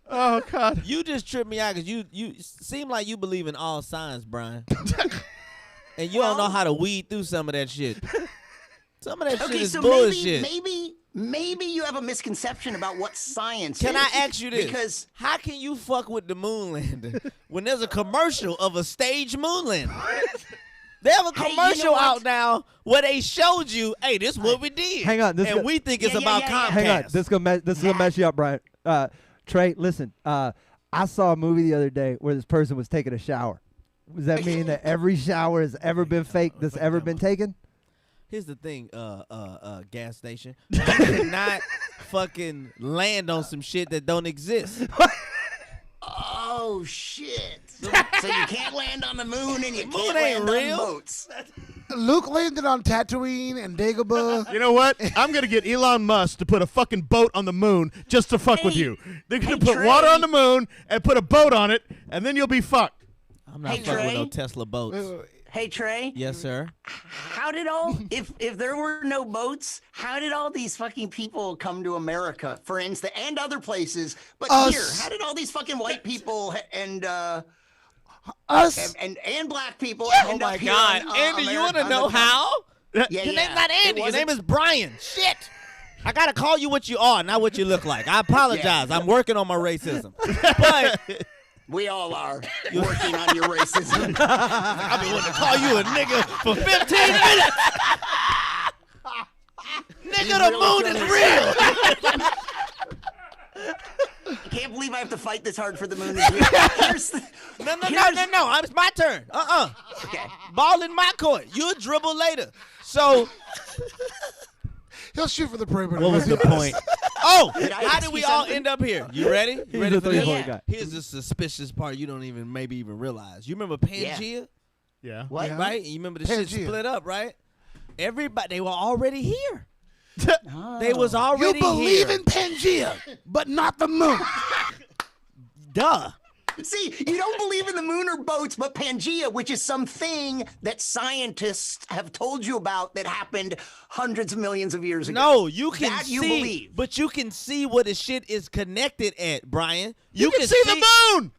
Oh God. You just tripped me out because you seem like you believe in all signs, Brian. And you don't know how to weed through some of that shit. Some of that shit Okay, is so bullshit. maybe you have a misconception about what science Can is. I ask you this? Because how can you fuck with the moon landing when there's a commercial of a stage moon landing? They have a Hey, you commercial know what? out now where they showed you, hey, this is what we did. Hang on, this and go- we think it's Yeah, about yeah, yeah, yeah. Comcast. Hang on. This is gonna mess you up, Brian. Trey, listen. I saw a movie the other day where this person was taking a shower. Does that mean that every shower has ever been fake that's ever been taken? Here's the thing, gas station. You cannot fucking land on some shit that don't exist. oh shit. So you can't land on the moon and you Moon can't ain't land real. on boats. Luke landed on Tatooine and Dagobah. You know what? I'm going to get Elon Musk to put a fucking boat on the moon just to fuck with Hey. you. They're going Hey, to put Trey. water on the moon and put a boat on it, and then you'll be fucked. I'm not Hey, fucking with no Trey. Tesla boats. Hey Trey, Yes, sir. how did all if there were no boats, how did all these fucking people come to America, for instance, and other places? But Us. here, how did all these fucking white people and Us. and black people Oh end my up here God, on, Andy, you America- want to on know the- how? Yeah, Your yeah. name's not It Andy. Your wasn't- name is Brian. Shit. I gotta call you what you are, not what you look like. I apologize. I'm working on my racism. But We all are working on your racism. I've been wanting to call you a nigga for 15 minutes. Nigga, the moon is real. I can't believe I have to fight this hard for the moon. Here's the, No. It's my turn. okay. Ball in my court. You'll dribble later. So, He'll shoot for the perimeter. what was the point? Oh, I how ask did we you all something? end up here? You ready? You He's ready a for this? three-point guy. Here's the suspicious part you don't even realize. You remember Pangea? Yeah. What? Yeah. Right? You remember the shit Pangea. split up, right? Everybody, they were already here. Oh. They was You already believe here. in Pangea, but not the moon. Duh. See, you don't believe in the moon or boats, but Pangea, which is something that scientists have told you about that happened hundreds of millions of years ago. No, you can That see, you believe. but you can see where the shit is connected at, Brian. You can see the moon.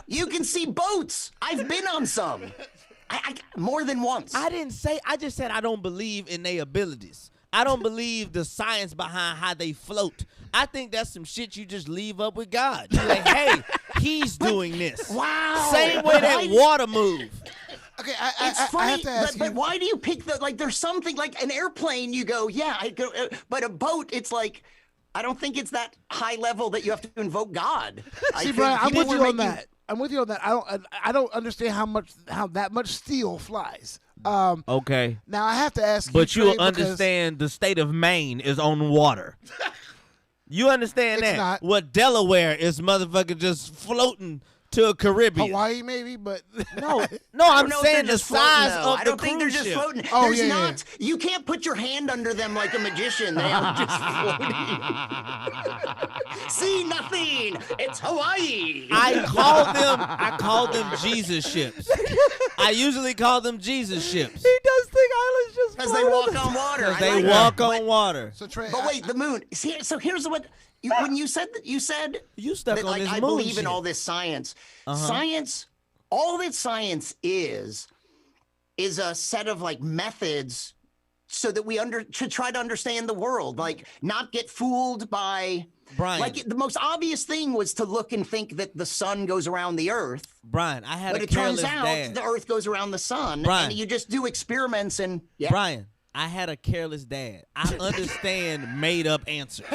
You can see boats. I've been on some. I more than once. I didn't say. I just said I don't believe in their abilities. I don't believe the science behind how they float. I think that's some shit you just leave up with God. You're like, hey, he's doing this. Wow. Same way that water move. Okay, It's I funny, have to ask but you. why do you pick the, like, there's something, like an airplane, you go, yeah, I go, but a boat, it's like, I don't think it's that high level that you have to invoke God. I See, think Brian, I'm people with were you on making- that. I'm with you on that. I don't understand how that much steel flies. Okay. Now I have to ask But you, you'll Trey, because- understand the state of Maine is on water. You understand It's that? not. What Delaware is motherfucking just floating to a Caribbean. Hawaii, maybe, but No, I I'm don't know if saying they're the just floating, size though. of I the don't think they're cruise just ship. floating. Oh, There's yeah, not. You can't put your hand under them like a magician. They are just floating. See nothing. It's Hawaii. I call them Jesus ships. I usually call them Jesus ships. He does think islands just Because they float walk on water. I They like walk that. on water. so Trey. But wait, the moon. See, so here's what when you said that you said You stuck that, on like, this I moon believe shit. in all this science. Science, all that science is a set of like methods so that we should try to understand the world, like not get fooled by. Brian. Like the most obvious thing was to look and think that the sun goes around the earth, Brian, I had but a it turns careless out dad. the earth goes around the sun, Brian. and you just do experiments and yeah. Brian, I had a careless dad. I understand made up answers.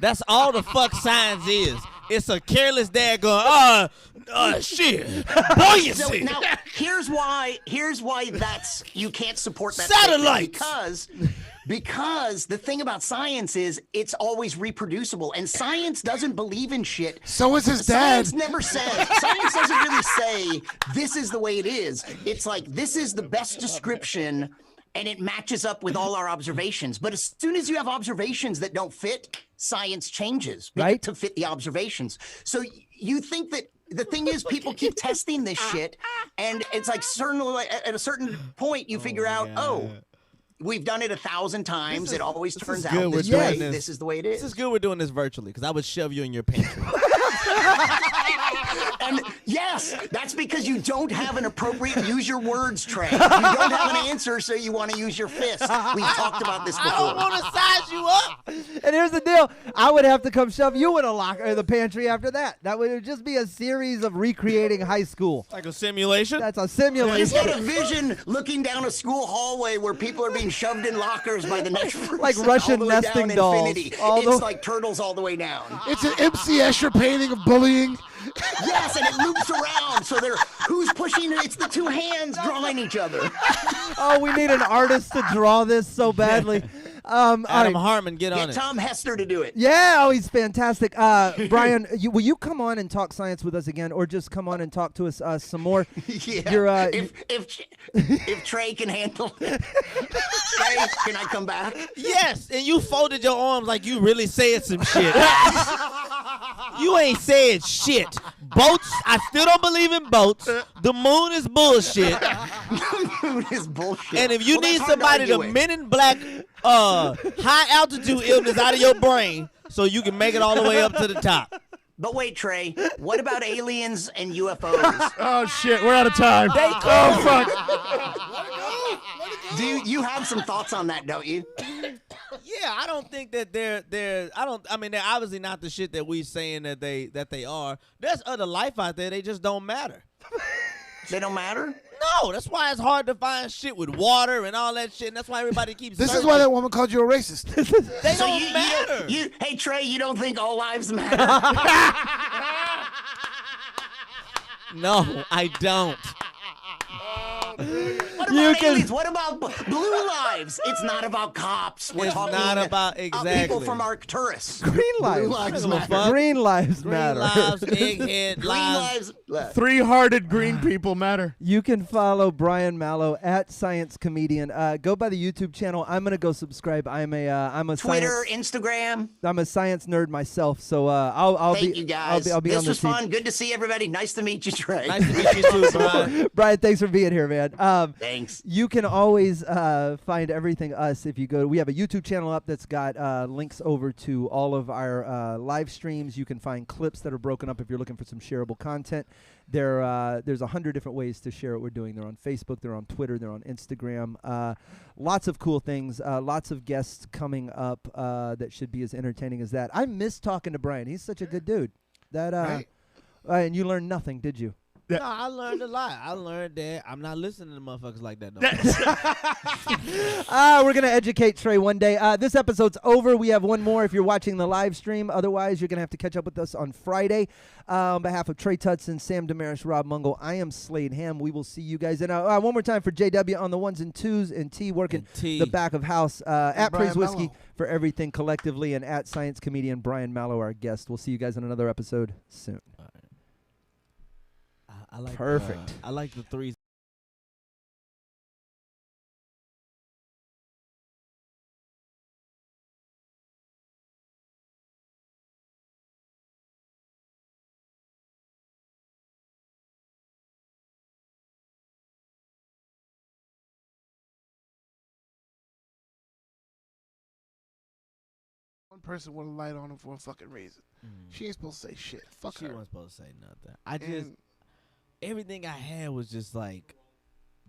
That's all the fuck science is. It's a careless dad going, shit, buoyancy. So now here's why that's you can't support that Satellites. statement, because the thing about science is it's always reproducible, and science doesn't believe in shit. So is his dad. Science never says. Science doesn't really say this is the way it is. It's like this is the best description, and it matches up with all our observations. But as soon as you have observations that don't fit, science changes Right. to fit the observations. So you think that the thing is, people keep testing this shit, and it's like certainly at a certain point you figure out, we've done it 1,000 times. It always turns is good out we're this doing way. this. This is the way it is. This is good we're doing this virtually because I would shove you in your pantry. And yes, that's because you don't have an appropriate use your words, Trey. You don't have an answer, so you want to use your fist. We've talked about this I don't before. want to size you up. And here's the deal: I would have to come shove you in a locker in the pantry after that. That would just be a series of recreating high school. Like a simulation? That's a Just simulation. get a vision looking down a school hallway where people are being shoved in lockers by the next person, Like Russian all the way nesting down dolls. Infinity. All It's the- like turtles all the way down. It's an MC Escher painting of bullying. Yes, and it loops around. So who's pushing it? It's the two hands drawing each other. Oh, we need an artist to draw this so badly. Adam all right. Harmon, get on Get it. Tom Hester to do it. Yeah, oh, he's fantastic. Brian, will you come on and talk science with us again, or just come on and talk to us some more? Yeah. You're, If Trey can handle it. Trey, can I come back? Yes, and you folded your arms like you really said some shit. You ain't said shit. Boats, I still don't believe in boats. The moon is bullshit. Dude, is bullshit. And if you Well, that's need hard somebody to argue with. Men in Black high altitude illness out of your brain so you can make it all the way up to the top. But wait, Trey, what about aliens and UFOs? Oh shit, we're out of time. Oh fuck. Do you have some thoughts on that, don't you? Yeah, I don't think that they're obviously not the shit that we saying that they are. There's other life out there, they just don't matter. They don't matter? No, that's why it's hard to find shit with water and all that shit, and that's why everybody keeps This is searching. why that woman called you a racist. They So don't matter. hey, Trey, you don't think all lives matter? No, I don't. What about aliens? What about blue lives? It's not about cops. We're It's talking not about people exactly. from Arcturus. Green lives. lives matter. Green lives Green matter. lives, egghead Green lives. lives. Three-hearted green people matter. You can follow Brian Mallow at Science Comedian. Go by the YouTube channel. I'm gonna go subscribe. I'm a Twitter, science, Instagram. I'm a science nerd myself, so I'll Thank be you guys. I'll be This on the was team. fun. Good to see everybody. Nice to meet you, Trey. Nice to meet you too, Brian. Brian, thanks for being here, man. Thanks. You can always find everything us if you go. We have a YouTube channel up that's got links over to all of our live streams. You can find clips that are broken up if you're looking for some shareable content. There's 100 different ways to share what we're doing. They're on Facebook, they're on Twitter, they're on Instagram. Lots of cool things. Lots of guests coming up that should be as entertaining as that. I miss talking to Brian. He's such a good dude. Right. And you learned nothing, did you? No, I learned a lot. I learned that I'm not listening to motherfuckers like that no more. We're going to educate Trey one day. This episode's over. We have one more if you're watching the live stream. Otherwise, you're going to have to catch up with us on Friday. On behalf of Trey Tutson, Sam Damaris, Rob Mungo, I am Slade Ham. We will see you guys. And one more time for JW on the ones and twos, and T working the back of house. At Brian Praise Whiskey Mallow. for everything collectively, and at Science Comedian Brian Mallow, our guest. We'll see you guys on another episode soon. I like Perfect. I like the threes. One person with a light on him for a fucking reason. She ain't supposed to say shit. Fuck She her. wasn't supposed to say nothing. I just And everything I had was just like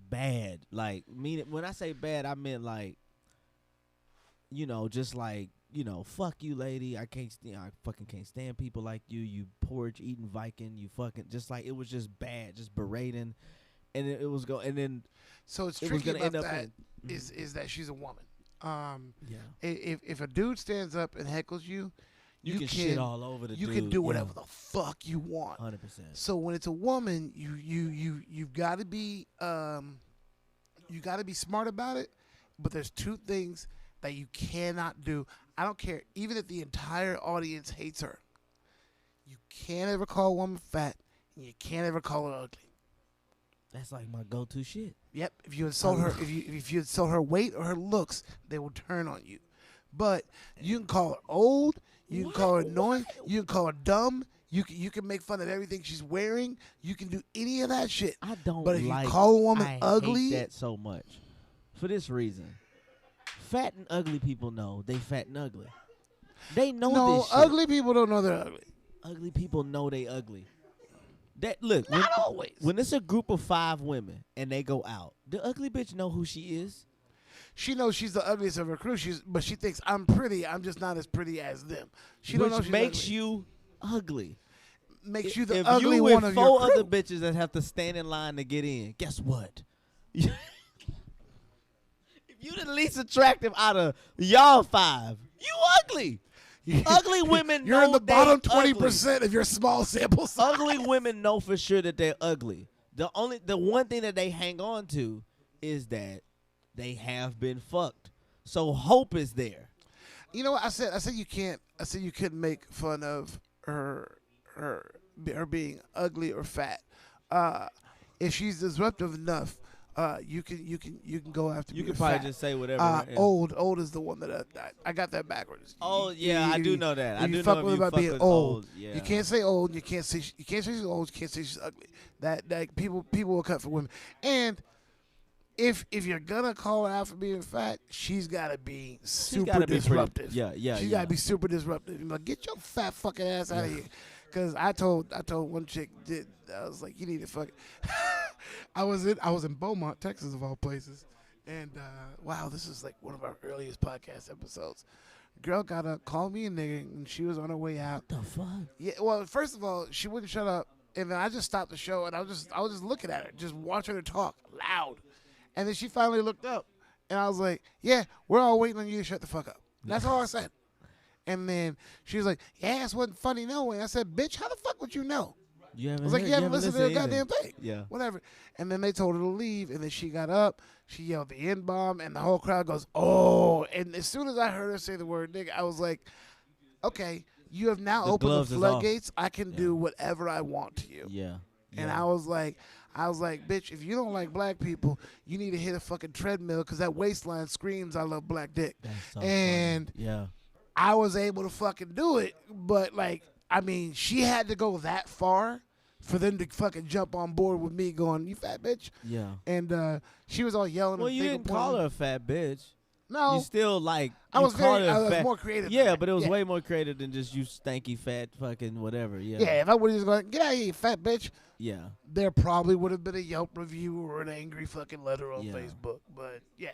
bad. Like when I say bad, I meant like, just like, fuck you, lady. I fucking can't stand people like you. You porridge eating Viking. You fucking just like it was just bad, just berating, and it was and then so it's it was tricky gonna about end up that is that she's a woman. yeah. If a dude stands up and heckles you, You can shit all over the you dude. can do whatever the fuck you want. 100%. So when it's a woman, you've got to be smart about it. But there's two things that you cannot do. I don't care, even if the entire audience hates her. You can't ever call a woman fat, and you can't ever call her ugly. That's like my go-to shit. Yep. If you insult her, if you insult her weight or her looks, they will turn on you. But you can call her old. You can call her annoying. You can call her dumb. You can make fun of everything she's wearing. You can do any of that shit. I don't But if you like call a woman I ugly, hate that so much. For this reason. Fat and ugly people know they fat and ugly. They know no, this shit. ugly people don't know they're ugly. Ugly people know they ugly. That look, Not always. when it's a group of 5 women and they go out, the ugly bitch know who she is. She knows she's the ugliest of her crew. But she thinks I'm pretty. I'm just not as pretty as them. She don't know Which she's makes ugly. you ugly. Makes you the If ugly you one with of 4 your crew. other bitches that have to stand in line to get in, guess what? If you the least attractive out of y'all 5, you ugly. Ugly women You're know in the they bottom ugly. 20% of your small sample size. Ugly women know for sure that they're ugly. The one thing that they hang on to is that they have been fucked. So hope is there. You know what I said? I said you can't. I said you couldn't make fun of her being ugly or fat. If she's disruptive enough, you can go after. You being can probably fat. just say whatever. Right? Yeah. Old is the one that I got that backwards. Oh yeah, I do know that. I do fuck know with if you about fuck being with old. Yeah. You can't say old. You can't say she's old. You can't say she's ugly. That people will cut for women. And if you're gonna call her out for being fat, she's gotta be super gotta be disruptive. yeah. She's gotta be super disruptive. You're like, get your fat fucking ass out of here. Cause I told one chick, I was like, you need to fuck. I was in Beaumont, Texas, of all places, and wow, this is like one of our earliest podcast episodes. Girl got up, called me a nigga, and she was on her way out. What the fuck? Yeah, well, first of all, she wouldn't shut up, and then I just stopped the show, and I was just looking at her, just watching her talk loud, and then she finally looked up, and I was like, yeah, we're all waiting on you to shut the fuck up. That's all I said. And then she was like, yeah, it wasn't funny no way. I said, bitch, how the fuck would you know? I was like, you haven't listened to the goddamn thing. Yeah. Whatever. And then they told her to leave, and then she got up, she yelled the N-bomb, and the whole crowd goes, oh. And as soon as I heard her say the word nigga, I was like, okay, you have now opened the floodgates. I can do whatever I want to you. Yeah. And I was like, bitch, if you don't like black people, you need to hit a fucking treadmill because that waistline screams I love black dick. That's so and funny. Yeah. I was able to fucking do it, but like, I mean, she had to go that far for them to fucking jump on board with me going, you fat bitch. Yeah. And she was all yelling. Well, and you didn't call her a fat bitch. No. You still like. I was fat. more creative. Yeah, but it was way more creative than just you stanky fat fucking whatever. Yeah. Yeah, if I would have just gone, get out of here, you fat bitch. Yeah. There probably would have been a Yelp review or an angry fucking letter on Facebook. But yeah.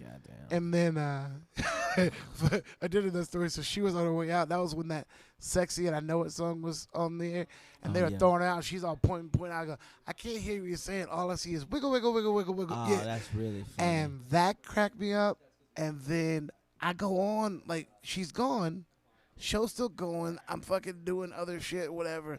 Goddamn. And then I did another story. So she was on her way out. That was when that "Sexy" and "I Know It" song was on the air, and they were throwing her out. She's all pointing. I go, I can't hear what you're saying. All I see is wiggle, wiggle, wiggle, wiggle, wiggle. Oh, yeah, that's really funny. And that cracked me up. And then I go on, like, she's gone. Show's still going. I'm fucking doing other shit, whatever.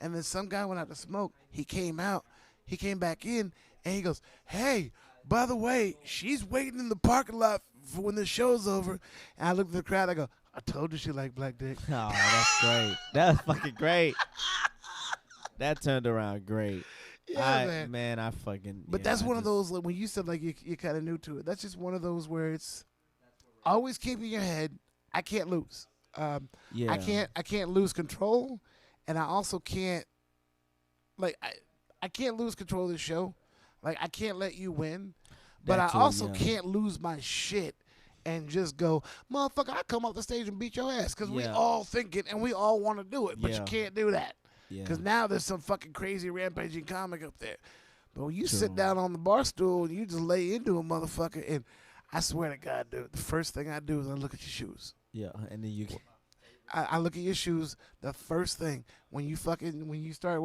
And then some guy went out to smoke. He came out. He came back in, and he goes, hey, by the way, she's waiting in the parking lot for when the show's over. And I look at the crowd. I go, I told you she liked black dick. Oh, that's great. That's fucking great. That turned around great. Yeah, man. I fucking. But that's one of those, like, when you said, like, you're kind of new to it. That's just one of those where it's always keep in your head, I can't lose. I can't lose control, and I also can't, like, I can't lose control of the show. Like, I can't let you win, but I also can't lose my shit and just go, motherfucker, I come off the stage and beat your ass because we all think it and we all want to do it, but you can't do that because now there's some fucking crazy rampaging comic up there. But when you sit down on the bar stool and you just lay into a motherfucker, and I swear to God, dude, the first thing I do is I look at your shoes. Yeah, and then you. I look at your shoes. The first thing when you start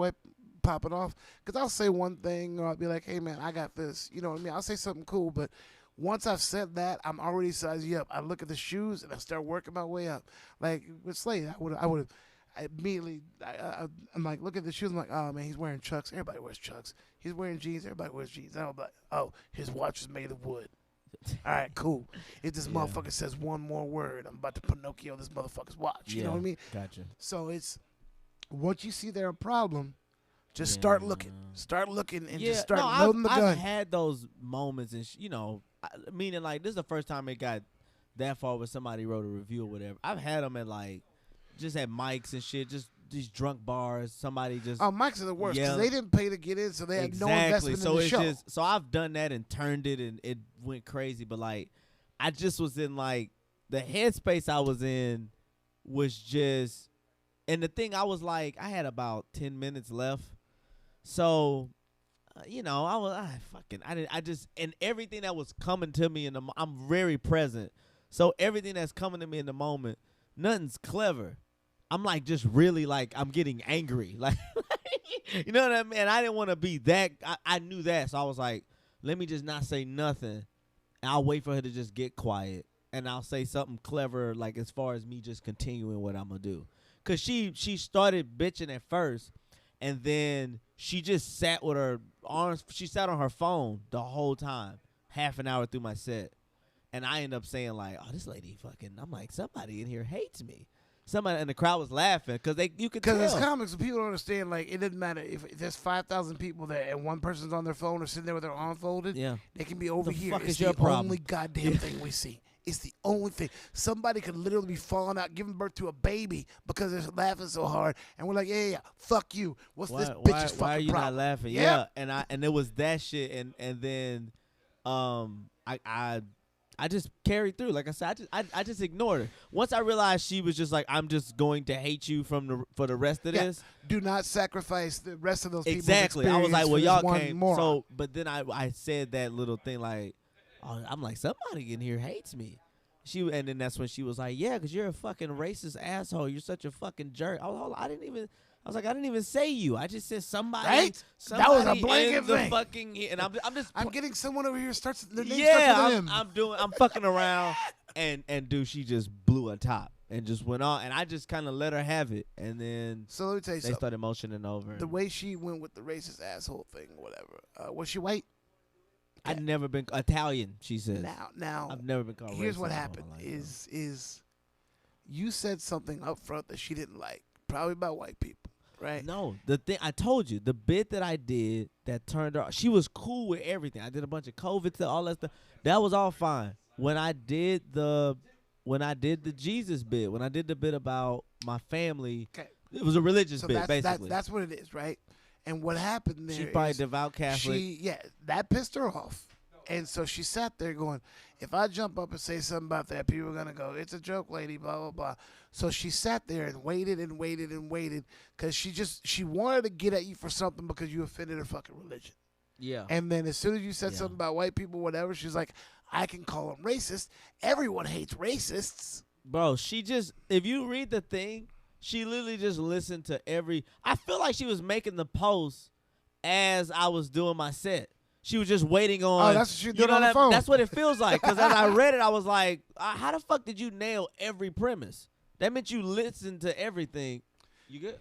popping off, because I'll say one thing or I'll be like, hey man, I got this. You know what I mean? I'll say something cool, but once I've said that, I'm already sizing you up. I look at the shoes and I start working my way up. Like with Slade, I would have immediately. I'm like, look at the shoes. I'm like, oh man, he's wearing Chucks. Everybody wears Chucks. He's wearing jeans. Everybody wears jeans. And I'm like, oh, his watch is made of wood. All right, cool. If this motherfucker says one more word, I'm about to Pinocchio this motherfucker's watch. You know what I mean? Gotcha. So it's once you see they're a problem, just start looking. Start looking and just start loading the gun. I've had those moments, and meaning like this is the first time it got that far where somebody wrote a review or whatever. I've had them at like just at mics and shit, just these drunk bars. Somebody just mics are the worst because they didn't pay to get in, so they had no investment in the show. So I've done that and turned it, and it went crazy. But like, I just was in like the headspace I was in was just, and the thing I was like, I had about 10 minutes left, so. And everything that was coming to me I'm very present. So everything that's coming to me in the moment, nothing's clever. I'm like just really like I'm getting angry. Like, you know what I mean? I didn't want to be that. I knew that. So I was like, let me just not say nothing. And I'll wait for her to just get quiet. And I'll say something clever, like as far as me just continuing what I'm going to do. Because she started bitching at first. And then she just sat with her arms. She sat on her phone the whole time, half an hour through my set. And I end up saying like, "Oh, this lady fucking." I'm like, somebody in here hates me. Somebody, and the crowd was laughing because you could tell. Because as comics, people don't understand. Like, it doesn't matter if there's 5,000 people there and one person's on their phone or sitting there with their arm folded. Yeah, they can be over The here. fuck It's is the your problem? only goddamn thing we see. It's the only thing. Somebody could literally be falling out, giving birth to a baby because they're laughing so hard, and we're like, yeah, fuck you. What's this bitch's fucking why are you problem? not laughing? Yeah. And it was that shit, and then I just carried through. Like I said, I just ignored her. Once I realized she was just like, I'm just going to hate you for the rest of this. Do not sacrifice the rest of those people's Exactly. I was like, well, experience for y'all this one came. moron. So, but then I said that little thing like, oh, I'm like, somebody in here hates me. And then that's when she was like, yeah, because you're a fucking racist asshole. You're such a fucking jerk. I was like, I didn't even say you. I just said somebody. Right? Somebody That was a blanket in the thing. fucking. And I'm getting someone over here starts their name yeah, starts with an M. I'm fucking around, and dude, she just blew a top and just went on, and I just kind of let her have it, and then So let me tell you they something. started motioning over. The way she went with the racist asshole thing or whatever. Was she white? I've never been Italian. She says. Now I've never been called. here's racist what in my happened life, is you said something up front that she didn't like, probably about white people, right? No, the thing I told you, the bit that I did that turned her. She was cool with everything. I did a bunch of COVID to all that stuff. That was all fine. When I did the Jesus bit, when I did the bit about my family, Okay. it was a religious So bit, basically. that's what it is, right? And what happened there She's probably is devout Catholic. that pissed her off. And so she sat there going, if I jump up and say something about that, people are going to go, it's a joke, lady, blah, blah, blah. So she sat there and waited and waited and waited because she wanted to get at you for something because you offended her fucking religion. Yeah. And then as soon as you said something about white people, whatever, she's like, I can call them racist. Everyone hates racists. Bro, she just, if you read the thing, she literally just listened to I feel like she was making the post as I was doing my set. She was just waiting on. Oh, that's what she did on the phone. That's what it feels like. Because as I read it, I was like, how the fuck did you nail every premise? That meant you listened to everything. You good?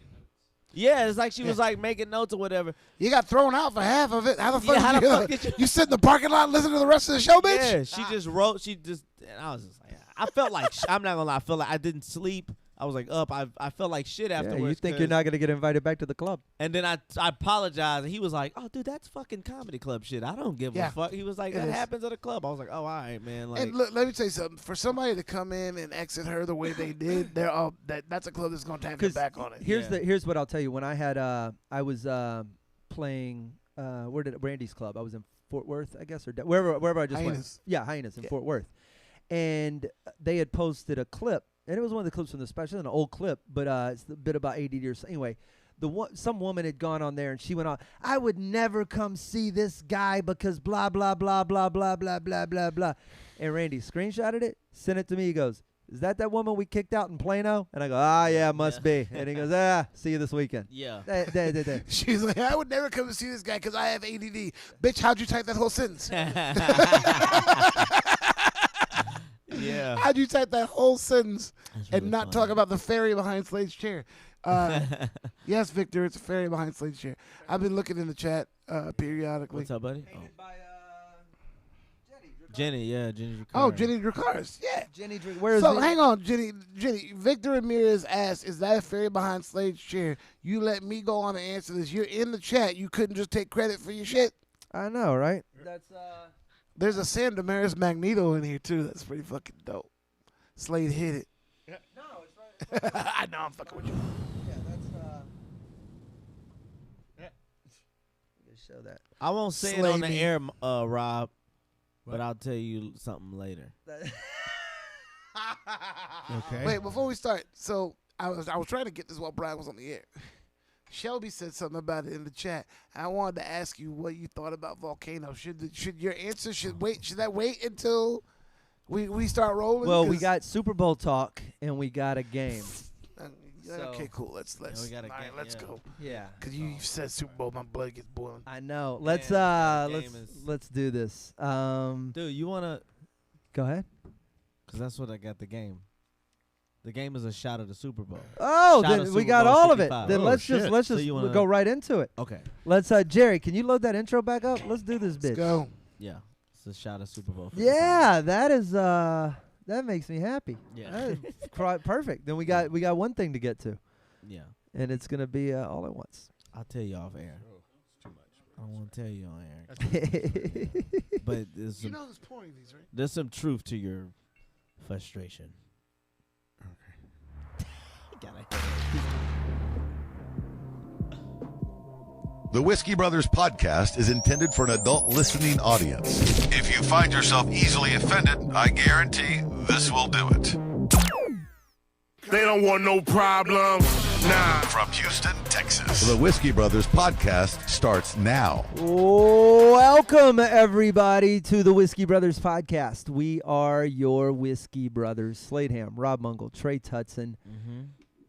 Yeah, it's like she was like making notes or whatever. You got thrown out for half of it. How the fuck, how the fuck did you? You sit in the parking lot and listen to the rest of the show, bitch? Yeah, she just wrote. And I was just like, I felt like, I'm not going to lie, I felt like I didn't sleep. I was like up. I felt like shit afterwards. Yeah, you think you're not going to get invited back to the club. And then I apologized, and he was like, "Oh, dude, that's fucking comedy club shit. I don't give a fuck." He was like, "That happens at a club." I was like, "Oh, all right, man." Like, and look, let me tell you something. For somebody to come in and exit her the way they did, they're all that's a club that's going to have their back on it. Here's what I'll tell you. When I had I was playing Randy's club. I was in Fort Worth, I guess, or wherever I just went. Yeah, Hyenas in Fort Worth, and they had posted a clip. And it was one of the clips from the special, an old clip, but it's a bit about ADD or so. Anyway, some woman had gone on there and she went on, I would never come see this guy because blah, blah, blah, blah, blah, blah, blah, blah, blah. And Randy screenshotted it, sent it to me. He goes, is that woman we kicked out in Plano? And I go, yeah, must be. And he goes, see you this weekend. Yeah. She's like, I would never come to see this guy because I have ADD. Bitch, how'd you type that whole sentence? Yeah. How'd you type that whole sentence really and not funny. talk about the fairy behind Slade's chair? Yes, Victor, it's a fairy behind Slade's chair. I've been looking in the chat periodically. What's up, buddy? Painted by Jenny, yeah, Jenny. Oh, Jenny Dracarys, yeah. Jenny, where's So hang on, Jenny. Victor Ramirez asked, "Is that a fairy behind Slade's chair?" You let me go on and answer this. You're in the chat. You couldn't just take credit for your shit. I know, right? That's There's a Sam Damaris Magneto in here too. That's pretty fucking dope. Slade hit it. no, it's right. I know I'm fucking with you. Yeah, that's show that. I won't say it on the air, Rob, but I'll tell you something later. Okay. Wait, before we start, so I was trying to get this while Brian was on the air. Shelby said something about it in the chat. And I wanted to ask you what you thought about Volcano. Should your answer should that wait until we start rolling? Well, we got Super Bowl talk and we got a game. Okay, cool. Let's we got a all right, game, let's yeah. go. Yeah. Cause you said Super Bowl, my blood gets boiling. I know. Let's do this. Dude, you wanna Go ahead. Because that's what I got the game. The game is a shot of the Super Bowl. Oh, Shout out then Super we got Bowl all of it. 55. Then Oh, let's shit. just So you wanna- go right into it. Okay. Let's Jerry, can you load that intro back up? Let's do this bitch. Let's go. Yeah. It's a shot of Super Bowl. Yeah, that is that makes me happy. Yeah. That is perfect. Then we got one thing to get to, Yeah. and it's gonna be all at once. I'll tell you off air. Oh, it's too much. I won't tell you on air. But there's You some, know there's pouring these, right? there's some truth to your frustration. The Whiskey Brothers podcast is intended for an adult listening audience. If you find yourself easily offended, I guarantee this will do it. They don't want no problem. Nah. From Houston, Texas, the Whiskey Brothers podcast starts now. Welcome, everybody, to the Whiskey Brothers podcast. We are your Whiskey Brothers. Slade Ham, Rob Mungle, Trey Tutson,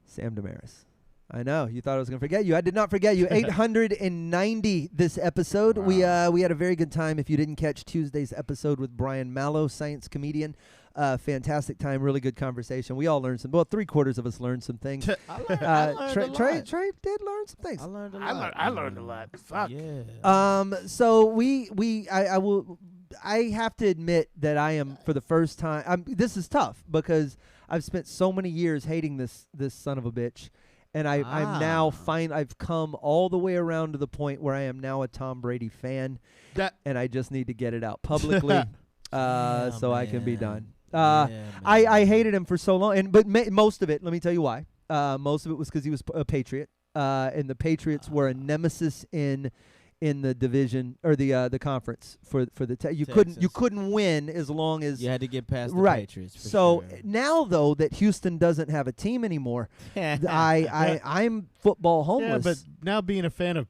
Sam Damaris. I know. You thought I was going to forget you. I did not forget you. 890 this episode. Wow. We had a very good time. If you didn't catch Tuesday's episode with Brian Mallow, science comedian, fantastic time, really good conversation. We all learned some. Well, 3/4 of us learned some things. I learned a lot. Trey did learn some things. I learned a lot. I learned a lot. Fuck. Yeah. So I have to admit that I am, for the first time, this is tough because I've spent so many years hating this son of a bitch. And I'm now I've come all the way around to the point where I am now a Tom Brady fan, and I just need to get it out publicly, so I can be done. I hated him for so long, but most of it, let me tell you why. Most of it was because he was a Patriot, and the Patriots were a nemesis in the division or the conference for the you couldn't win as long as you had to get past the right. Patriots. So sure. now though that Houston doesn't have a team anymore, I'm football homeless. Yeah, but now being a fan of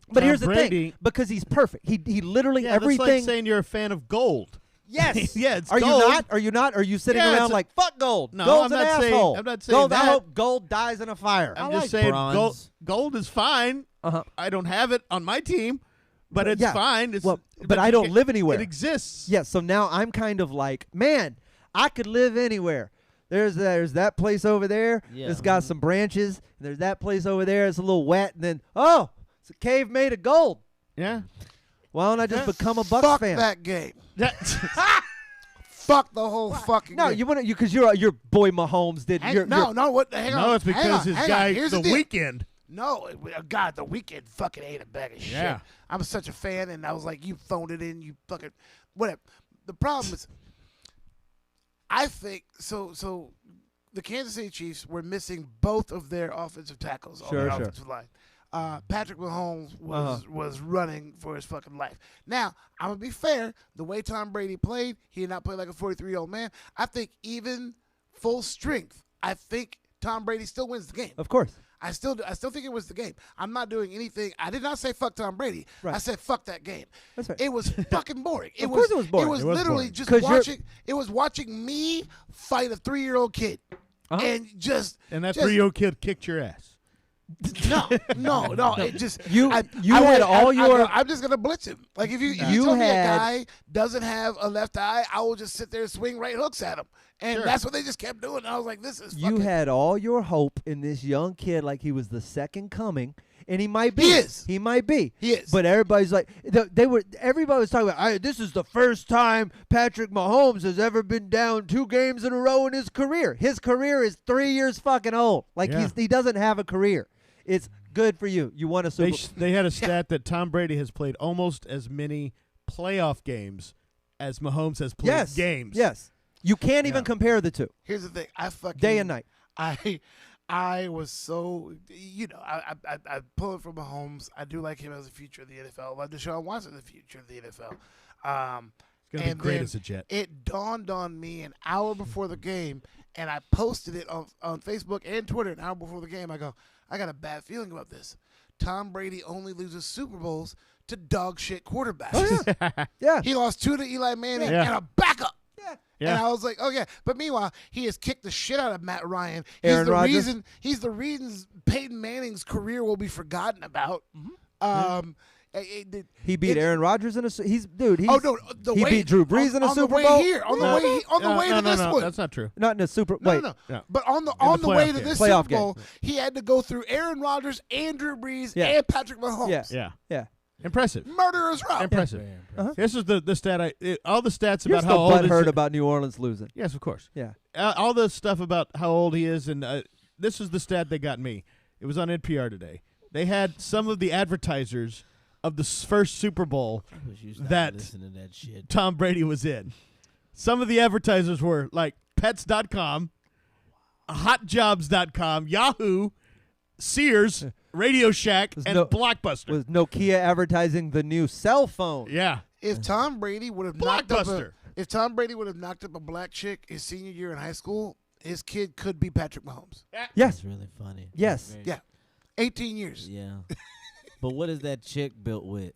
But Tom here's Brady, the thing, because he's perfect. He literally everything. That's like saying you're a fan of gold. Yes. Yeah, it's Are gold. you not? Are you not? Are you sitting Yeah, around like fuck gold? No, Gold's I'm an not saying- asshole. I'm not saying gold, I that. hope gold dies in a fire. I'm I just like saying bronze. gold is fine. I don't have it on my team, but it's Yeah. fine. It's, but I don't live anywhere. It exists. Yeah, so now I'm kind of like, man, I could live anywhere. There's that place over there. Yeah. It's got some branches. And there's that place over there. It's a little wet. And then, it's a cave made of gold. Yeah. Why don't I just become a Bucs Fuck fan? that game. Fuck the whole fucking No, game. you want to because your boy Mahomes did. Hang on. Hang on. No, it's because hang on, his hang guy, on. Here's the deal. weekend. No, God, the weekend fucking ate a bag of Yeah. shit. I'm such a fan, and I was like, you phoned it in, you fucking whatever. The problem is, I think so. The Kansas City Chiefs were missing both of their offensive tackles on their offensive line. Patrick Mahomes was running for his fucking life. Now, I'm going to be fair. The way Tom Brady played, he did not play like a 43-year-old man. I think even full strength, I think Tom Brady still wins the game. Of course. I still think it was the game. I'm not doing anything. I did not say fuck Tom Brady. Right. I said fuck that game. That's right. It was fucking boring. Of course it was boring. It was It was literally boring. just 'Cause watching. It was watching me fight a 3-year-old kid, and just And that just- 3-year-old kid kicked your ass. No. It just I'm just gonna blitz him. Like if you tell me a guy doesn't have a left eye, I will just sit there and swing right hooks at him, and Sure. that's what they just kept doing. And I was like, this is You fucking. had all your hope in this young kid like he was the second coming, and he might be. He is. He might be. He is. But everybody's like, everybody was talking about, this is the first time Patrick Mahomes has ever been down 2 games in a row in his career. His career is 3 years fucking old. Like Yeah. he doesn't have a career. It's good for you. You won a Super Bowl. They had a stat that Tom Brady has played almost as many playoff games as Mahomes has played games. Yes. You can't even compare the two. Here's the thing. I fucking Day and night. I was so, I pull it from Mahomes. I do like him as a future of the NFL. I love Deshaun Watson as the future of the NFL. It's going to be great as a Jet. It dawned on me an hour before the game, and I posted it on Facebook and Twitter an hour before the game. I go, I got a bad feeling about this. Tom Brady only loses Super Bowls to dog shit quarterbacks. Yeah. He lost 2 to Eli Manning Yeah. and a backup. Yeah. And I was like, oh yeah. But meanwhile, he has kicked the shit out of Matt Ryan. Aaron Rodgers. He's the reason Peyton Manning's career will be forgotten about. He beat Aaron Rodgers in a he he beat Drew Brees in a Super On Bowl. the way here, on the way to this one. That's not true. Not in a Super No. Yeah. But on the the way playoff to game. this Playoff Super Bowl, game. he had to go through Aaron Rodgers and Drew Brees Yeah. and Patrick Mahomes. Yeah. Yeah. Impressive. Murderers row. Impressive. This is the stat. All the stats You're about still how old butthurt about New Orleans losing. Yes, of course. Yeah. All the stuff about how old he is, and this is the stat that got me. It was on NPR today. They had some of the advertisers of the first Super Bowl that Tom Brady was in. Some of the advertisers were like Pets.com, HotJobs.com, Yahoo, Sears, Radio Shack, and Blockbuster. Was Nokia advertising the new cell phone? Yeah. If Tom Brady would have knocked up a black chick his senior year in high school, his kid could be Patrick Mahomes. Yes. That's really funny. Yes. Yeah. 18 years. Yeah. But what is that chick built with?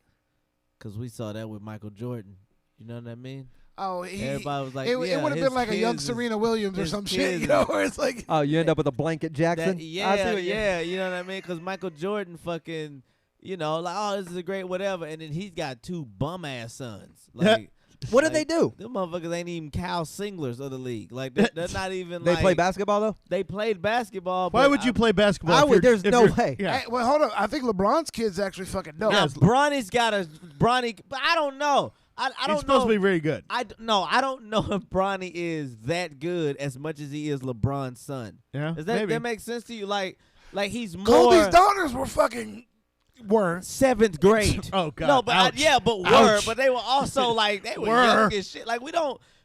Because we saw that with Michael Jordan. You know what I mean? Oh, everybody was like, it would have been like a young Serena Williams or some shit, you know, where it's like, oh, you end up with a Blanket Jackson. You know what I mean? Because Michael Jordan fucking, you know, like, oh, this is a great whatever, and then he's got two bum ass sons. Like, what did they do? Them motherfuckers ain't even Kyle Singlers of the league. Like they're not even. They play basketball though. They played basketball. Why would you play basketball? I would. There's no way. Yeah. Hey, well, hold on. I think LeBron's kids actually fucking know. Now, Bronny's got Bronny, but I don't know. I don't know. He's supposed to be very good. I don't know if Bronny is that good as much as he is LeBron's son. Yeah, does that maybe. make sense to you? Like he's more. Kobe's daughters were seventh grade. Oh God. No, but but they were also like they were young as shit. Like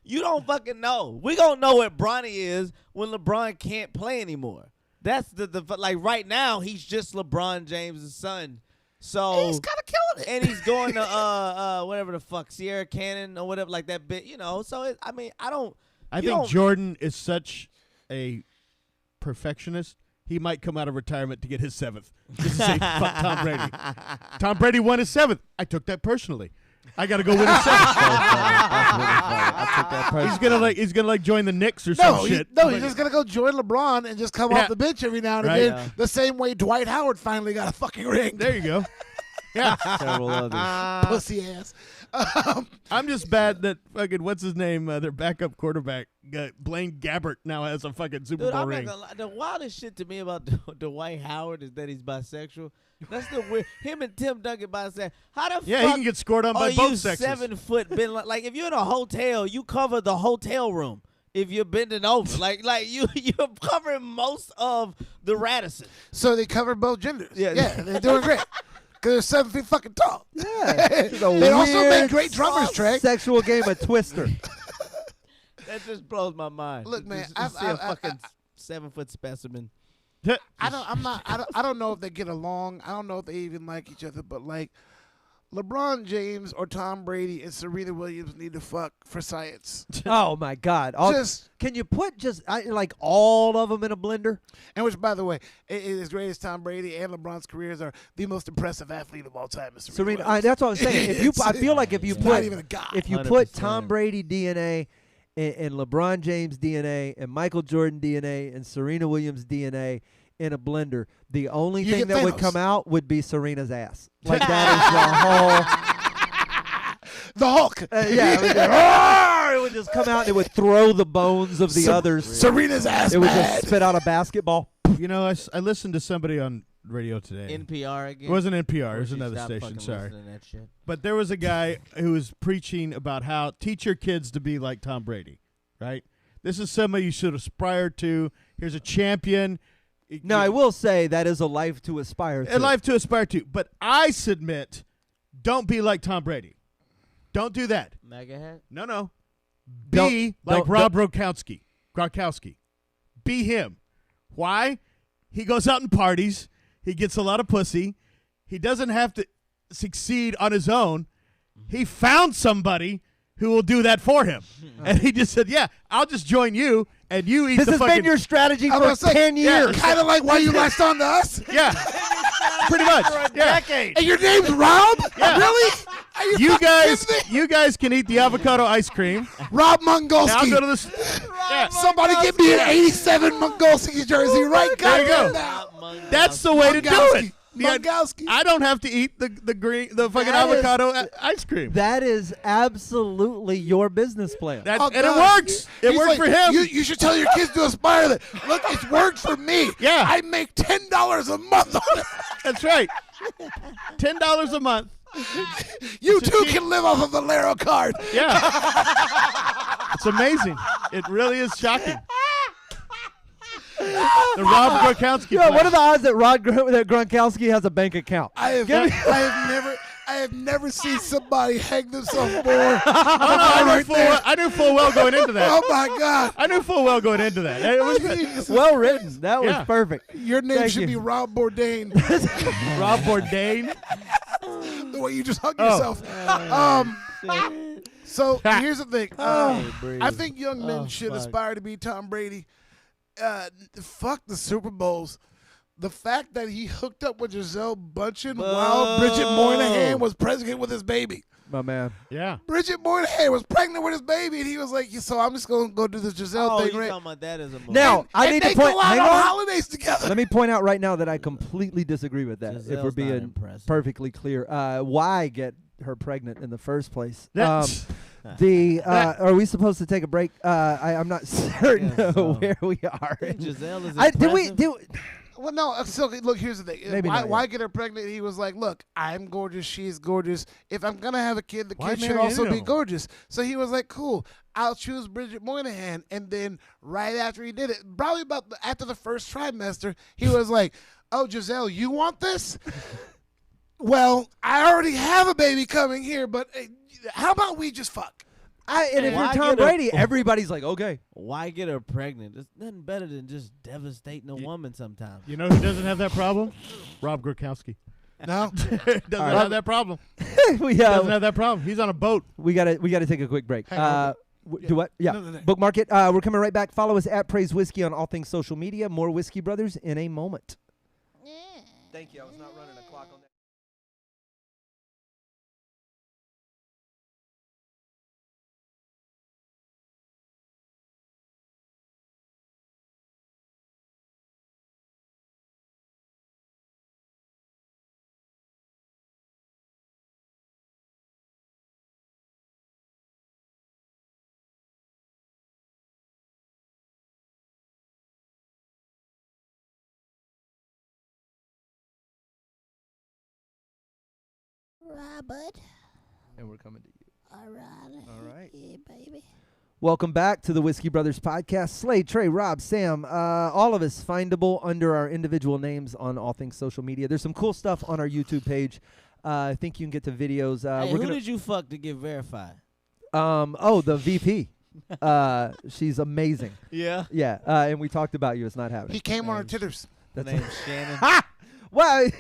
you don't fucking know. We gonna know what Bronny is when LeBron can't play anymore. That's the like right now he's just LeBron James' son. So he's kind of killing it, and he's going to whatever the fuck Sierra Canyon or whatever like that bit. You know, so I think Jordan is such a perfectionist. He might come out of retirement to get his 7th. Just to say, fuck Tom Brady. Tom Brady won his 7th. I took that personally. I got to go win his 7th. I took that personally. He's gonna join the Knicks or some shit. He's just gonna go join LeBron and just come off the bench every now and again. The same way Dwight Howard finally got a fucking ring. There you go. Yeah. Several others. Pussy ass. I'm just bad that fucking what's his name? Their backup quarterback, Blaine Gabbert, now has a fucking Super Bowl ring. The wildest shit to me about Dwight Howard is that he's bisexual. That's the weird. Him and Tim Duncan bisexual. How the fuck? He can get scored on by both sexes. 7 foot been like if you're in a hotel, you cover the hotel room. If you're bending over, like you're covering most of the Radisson. So they cover both genders. Yeah, they're doing great. Because they're 7 feet fucking tall. Yeah. They also make great drummers, Trey. Sexual game of Twister. That just blows my mind. Look, man, I see a fucking 7 foot specimen. I don't know if they get along. I don't know if they even like each other. But like, LeBron James or Tom Brady and Serena Williams need to fuck for science. Oh my God! Can you put like all of them in a blender? And which, by the way, as great as Tom Brady and LeBron's careers are, the most impressive athlete of all time is Serena Williams. That's what I was saying. I feel like if you put not even a guy. If you 100%. put Tom Brady DNA and LeBron James DNA and Michael Jordan DNA and Serena Williams DNA in a blender, the only thing that would come out would be Serena's ass. Like that is the Hulk. It would just come out and it would throw the bones of the others. Serena's ass. It would just spit out a basketball. You know, I listened to somebody on radio today. NPR again? It wasn't NPR. It was another station. Sorry. But there was a guy who was preaching about how teach your kids to be like Tom Brady, right? This is somebody you should aspire to. Here's a champion. Now, I will say that is a life to aspire to. A life to aspire to. But I submit, don't be like Tom Brady. Don't do that. MAGA hat? No. Be like Rob Gronkowski. Be him. Why? He goes out and parties. He gets a lot of pussy. He doesn't have to succeed on his own. He found somebody who will do that for him. And he just said, yeah, I'll just join you, and you eat this the has fucking... been your strategy for 10 years. Kind of like why you latched on to us? Yeah. Pretty much. For a decade. And your name's Rob? Yeah. Really? You guys can eat the avocado ice cream. Rob Mongolsky. Now I'll go to this. Yeah. Somebody get me an 87 Mongolsky jersey right There you go. now. That's the way to do it. Mongolsky. I don't have to eat the fucking avocado ice cream. That is absolutely your business plan. And it works. It worked for him. You should tell your kids to aspire that. Look, it's worked for me. Yeah. I make $10 a month on it. That's right. $10 a month. You too can live off a Valero card. Yeah. It's amazing. It really is shocking. The Rob Gronkowski. Yeah, what are the odds that that Gronkowski has a bank account? I have never seen somebody hang themselves more. I knew full well going into that. Oh my God! I knew full well going into that. It was Well written. That was Yeah. perfect. Your name Thank should you. be Rob Bourdain. Rob Bourdain. The way you just hug Oh. yourself. So here's the thing. I think young men should aspire to be Tom Brady. Fuck the Super Bowls. The fact that he hooked up with Giselle Bundchen while Bridget Moynihan was pregnant with his baby. My man. Yeah. Bridget Moynihan was pregnant with his baby, and he was like, "So I'm just gonna go do this Giselle thing." you Right? talking about that as a movie. Now, I and need they to point. go out Hang on on. holidays together. Let me point out right now that I completely disagree with that. if Giselle's we're not being impressive. perfectly clear, why get her pregnant in the first place? That's- Are we supposed to take a break? I'm not certain Yeah, so- where we are. Giselle is Did we impressive. do? Well, no. So look, here's the thing. Maybe why, not why yet. get her pregnant? He was like, "Look, I'm gorgeous. She's gorgeous. If I'm gonna have a kid, the Why kid should marry also be anyone? gorgeous." So he was like, "Cool, I'll choose Bridget Moynihan." And then right after he did it, probably after the first trimester, he was like, "Oh, Giselle, you want this? Well, I already have a baby coming here, but how about we just fuck?" And if you're Why Tom get a- Brady, everybody's like, okay. Why get her pregnant? There's nothing better than just devastating a woman sometimes. You know who doesn't have that problem? Rob Gronkowski. No. Doesn't have that problem. we Doesn't have that problem. He's on a boat. we gotta take a quick break. Hang on. Do what? Yeah. No. Bookmark it. We're coming right back. Follow us at Praise Whiskey on all things social media. More Whiskey Brothers in a moment. Thank you. I was not running a clock on that. Robert. And we're coming to you. All right. All right. Yeah, baby. Welcome back to the Whiskey Brothers podcast. Slade, Trey, Rob, Sam, all of us findable under our individual names on all things social media. There's some cool stuff on our YouTube page. I think you can get to videos. Hey, we're who gonna, did you fuck to get verified? the VP. She's amazing. Yeah. Yeah, and we talked about you. It's not happening. He came on her titters. Her That's name's Shannon. Ha! Why?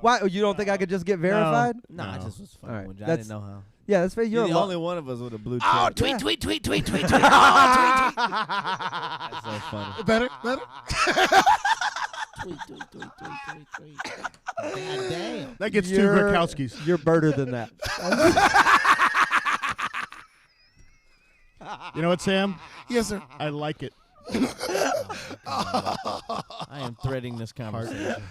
Why? You don't think I could just get verified? Nah, I No. just was fucking All right, with you. I that's- didn't know how. Yeah, that's fair. You're You're the a only one of us with a blue check. Oh, Yeah. tweet. Oh, That's so funny. tweet. Better. Tweet. God damn. That gets two You're- Gronkowskis. You're better than that. You know what, Sam? Yes, sir. I like it. I am threading this conversation.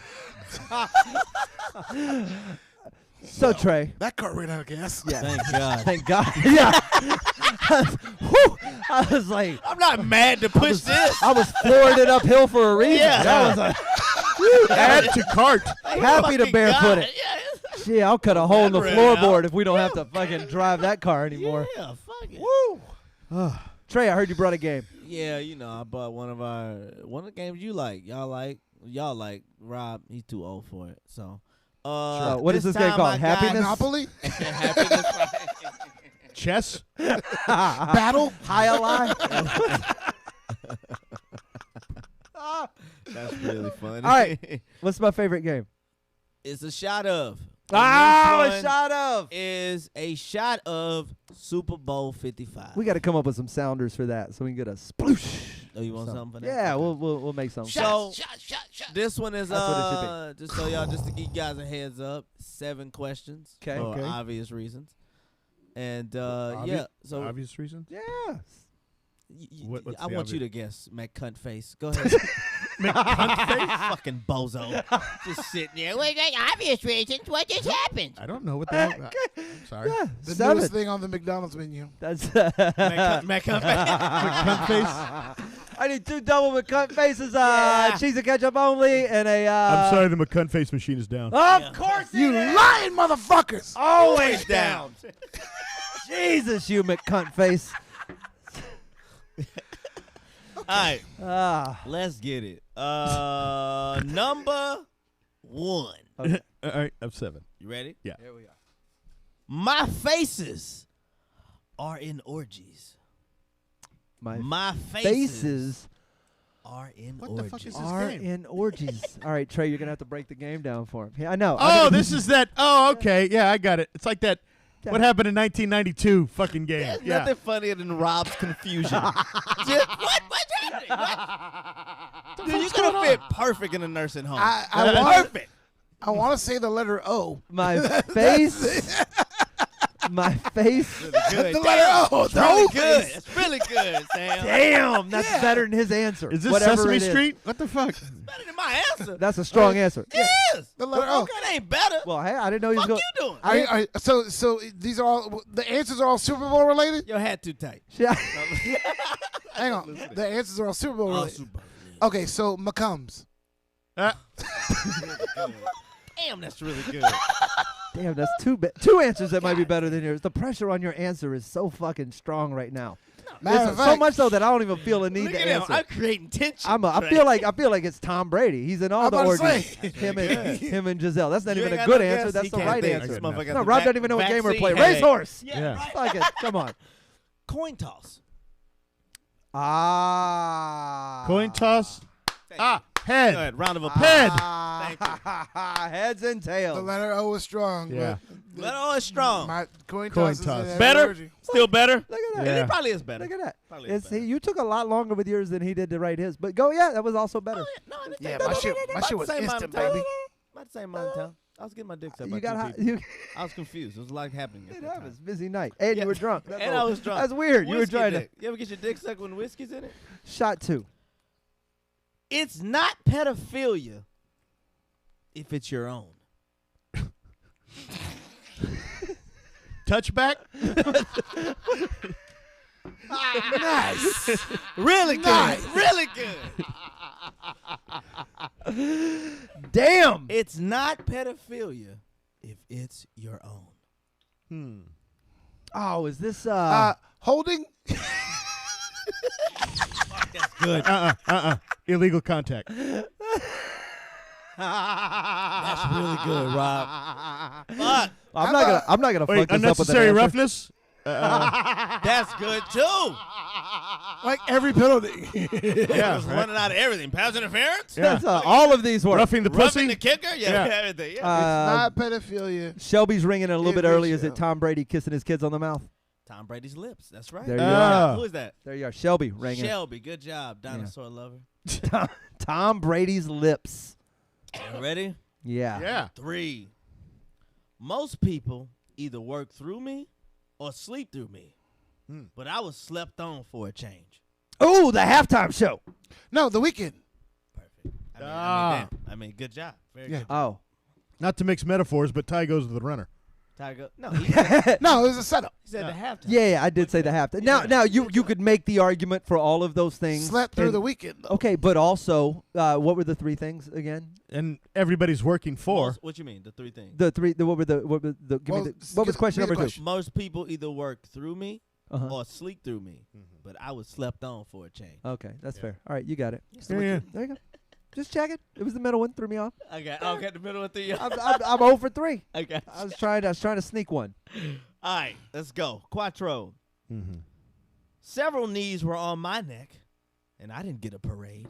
So Trey, That car ran out of gas. yeah. Thank God. Thank God. Yeah. Whew. I was like, I'm not mad to push this. I was flooring it uphill for a reason. Yeah. That was Add to cart. happy to Fucking barefoot God. it. Gee, I'll cut a hole in the That ran floorboard if we don't have to fucking drive that car anymore. Yeah, fuck it. Woo. Trey, I heard you brought a game. Yeah, you know, I bought one of the games you like. Y'all like Rob. He's too old for it. So, What is this game time called? I got- Happiness? Monopoly? Happiness. Chess. Battle? High ally? That's really funny. All right. What's my favorite game? It's a shot of. Ah, And a this shot of. one is a shot of Super Bowl 55. We got to come up with some sounders for that so we can get a sploosh. Oh, you want So- something for that? Yeah, Okay. we'll make something. So Shot. this one is That's what it just so y'all just to give you guys a heads up, 7 questions 'Kay. for Okay. obvious reasons. And Obvious- yeah, so Obvious reasons. Yeah. What's I the want you obvious- to guess, McCunt face. Go ahead. Fucking bozo. Just sitting there. Wait, obvious reasons. What just happened? I don't know what the hell. I'm sorry. Yeah. The 7. newest thing on the McDonald's menu. That's McCunt face. Cunt face. I need 2 double McCunt faces, Yeah. cheese and ketchup only, and a. I'm sorry, the McCunt face machine is down. Of course, You lying motherfuckers! always down. Jesus, you McCunt face. All right, Ah, let's get it. Number 1. All right, I'm 7. You ready? Yeah. here we are. My faces are in orgies. My Faces are in What the orgies. fuck is this are game? in orgies. All right, Trey, you're gonna have to break the game down for him. Yeah, I know. Oh, this is that. Oh, okay. Yeah, I got it. It's like that. What happened in 1992 fucking game. There's Yeah. nothing funnier than Rob's confusion. Just, what's happening? What? Dude, you're going to fit perfect in a nursing home. Perfect. I want to say the letter O. my face. My face. Good. The letter O. It's really good. It's really good, Sam. Damn, that's better than his answer. Is this Whatever Sesame it is. Street? What the fuck? Better than my answer. That's a strong answer. It is. The letter O. Okay, it ain't better. Well, hey, I didn't know he was Fuck going. you doing? So these are all the answers are all Super Bowl related. Your hat too tight. Hang on, the answers are all Super Bowl Oh, related. Super Bowl. Okay, so McCombs. Damn, that's really good. Damn, that's two answers that might be better than yours. The pressure on your answer is so fucking strong right now. Matter of It's so fact, much so that I don't even feel a need Look to at him. answer. I'm creating tension. I Trey. feel like it's Tom Brady. He's in all the I'm about to orgies. say. Him and Giselle. That's not You even ain't a got good no answer. guess. That's He the can't right think. answer. This motherfucker got No, the Rob doesn't even know what game we're vaccine playing. headache. Racehorse. Yeah. Right. Fuck it. Come on. Coin toss. Coin toss. Thank Ah, Go head. ahead. Round of applause. Head. Heads and the tails. letter O is strong. Yeah. but Let all is strong. My coin Coin toss. Is toss. in every Better? orgy. Still better? Look at that. Yeah. It probably is better. Look at that. Probably is It's, better. you took a lot longer with yours than he did to write his. But go, yeah, that was also better. No, I didn't Yeah, think my that. shit About was the same amount instant, of time. baby. About the same amount of time. I was getting my dick sucked by You two got people. you. I was confused. It was a lot happening. at It that time. happens. Busy night. And Yeah. you were drunk. That's And all. I was drunk. That's weird. You were Whiskey trying dick. You ever get your dick sucked when whiskey's in it? to. Shot 2. It's not pedophilia if it's your own. Touchback. Nice. Really good. Nice. Really good. Damn. It's not pedophilia if it's your own. Oh, is this Holding. That's good. Illegal contact. That's really good, Rob. Fuck. I'm not gonna Wait, fuck this up with an unnecessary answer. roughness. That's good too. Like every penalty. Yeah, just running out of everything. Pass interference. Yeah. That's all of these work. Roughing the Roughing pussy. the kicker. Yeah, Yeah. everything. Yeah. Not pedophilia. Shelby's ringing it a little It bit is, early. Is yeah. it Tom Brady kissing his kids on the mouth? Tom Brady's lips. That's right. There you are. Who is that? There you are. Shelby ringing. Shelby. Good job, dinosaur lover. Tom Brady's lips. You ready? Yeah. Yeah. 3. Most people either work through me or sleep through me. But I was slept on for a change. Oh, the halftime show. No, the weekend. Perfect. Ah. I mean, good job. Very Yeah. good. Oh. Not to mix metaphors, but Ty goes with the runner. Tiger. No, he said No, it was a setup. the halftime. Yeah, I did say the halftime. Now you could make the argument for all of those things. Slept through and- the weekend. Though. Okay, but also, what were the 3 things again? And everybody's working for. What you mean? The 3 things. The 3. What were the? What were the? Give Well, me the. What was give question me the number 2? question. Most people either work through me Uh-huh. or sleep through me. But I was slept on for a change. Okay, that's fair. All right, you got it. Yeah. There you go. Just checking. It was the middle one. Threw me off. Okay, I'll get the middle of 3. I'm 0 for 3. Okay. I was trying to sneak one. All right, let's go. Quattro. Mm-hmm. Several knees were on my neck, and I didn't get a parade.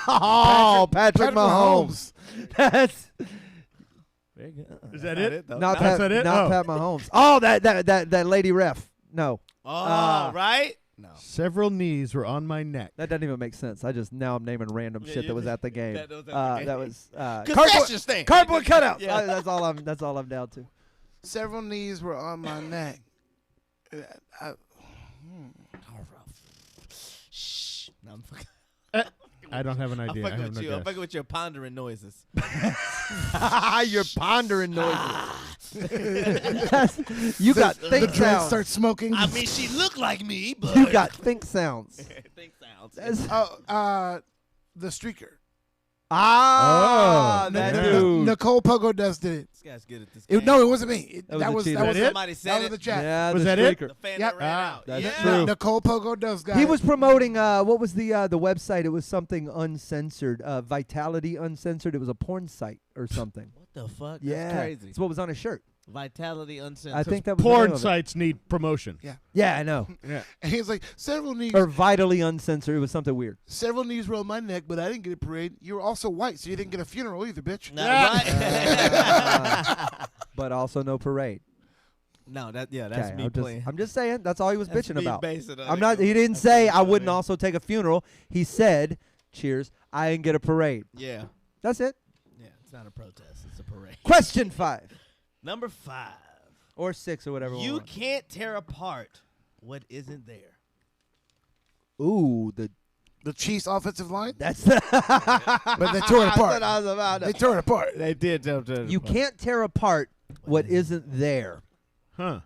Oh, Patrick Mahomes. That's Very good. Is that it? though. not That's Pat, not it? not Oh. Pat Mahomes. Oh, that lady ref. No, Oh, right? No. Several knees were on my neck. that doesn't even make sense. Now I'm naming random Yeah, shit you that was did. at the game. That was at the game. That was Concession stand. cardboard cutouts. Yeah. That's all I'm down to. Several knees were on my neck. Shh. No, I'm fucking, I don't have an I'm idea. I fucking have with no you. I'm guess. fucking with your pondering noises. You're pondering noises. You got The think dread sounds. starts smoking. I mean, she looked like me, but You got think sounds. think sound. counts. The streaker. That dude. Nicole Pogo Dust did it. This guy's good at this. No, it wasn't me. That was a cheater. that was it? Somebody that said was it. the chat. Yeah, Was the that it? streaker. The fan Yep. that ran out. That's yeah. true. Nicole Pogo Dust guy. He was promoting what was the website? It was something uncensored, Vitality Uncensored. It was a porn site or something. What the fuck? Yeah, That's crazy. it's what was on his shirt. Vitality Uncensored. I think that was the name Porn of it. sites need promotion. Yeah, I know. Yeah. And he was like, several knees Or Vitally Uncensored. It was something weird. rolled my neck, but I didn't get a parade. You were also white, so you didn't get a funeral either, bitch. No, right? But also no parade. No, that's Okay, me playing. I'm just saying. That's all he was That's bitching me about. basing on I'm it. not. He didn't That's say me I wouldn't playing. also take a funeral. He said, "Cheers, I didn't get a parade." Yeah. That's it. Yeah, it's not a protest. It's a parade. Question 5 Number 5. or 6 or whatever. You one. can't tear apart what isn't there. Ooh, The Chiefs' offensive line, that's but they tore it That's apart. what I was about to- They tore it apart. They did tell You can't tear apart what isn't there. Huh.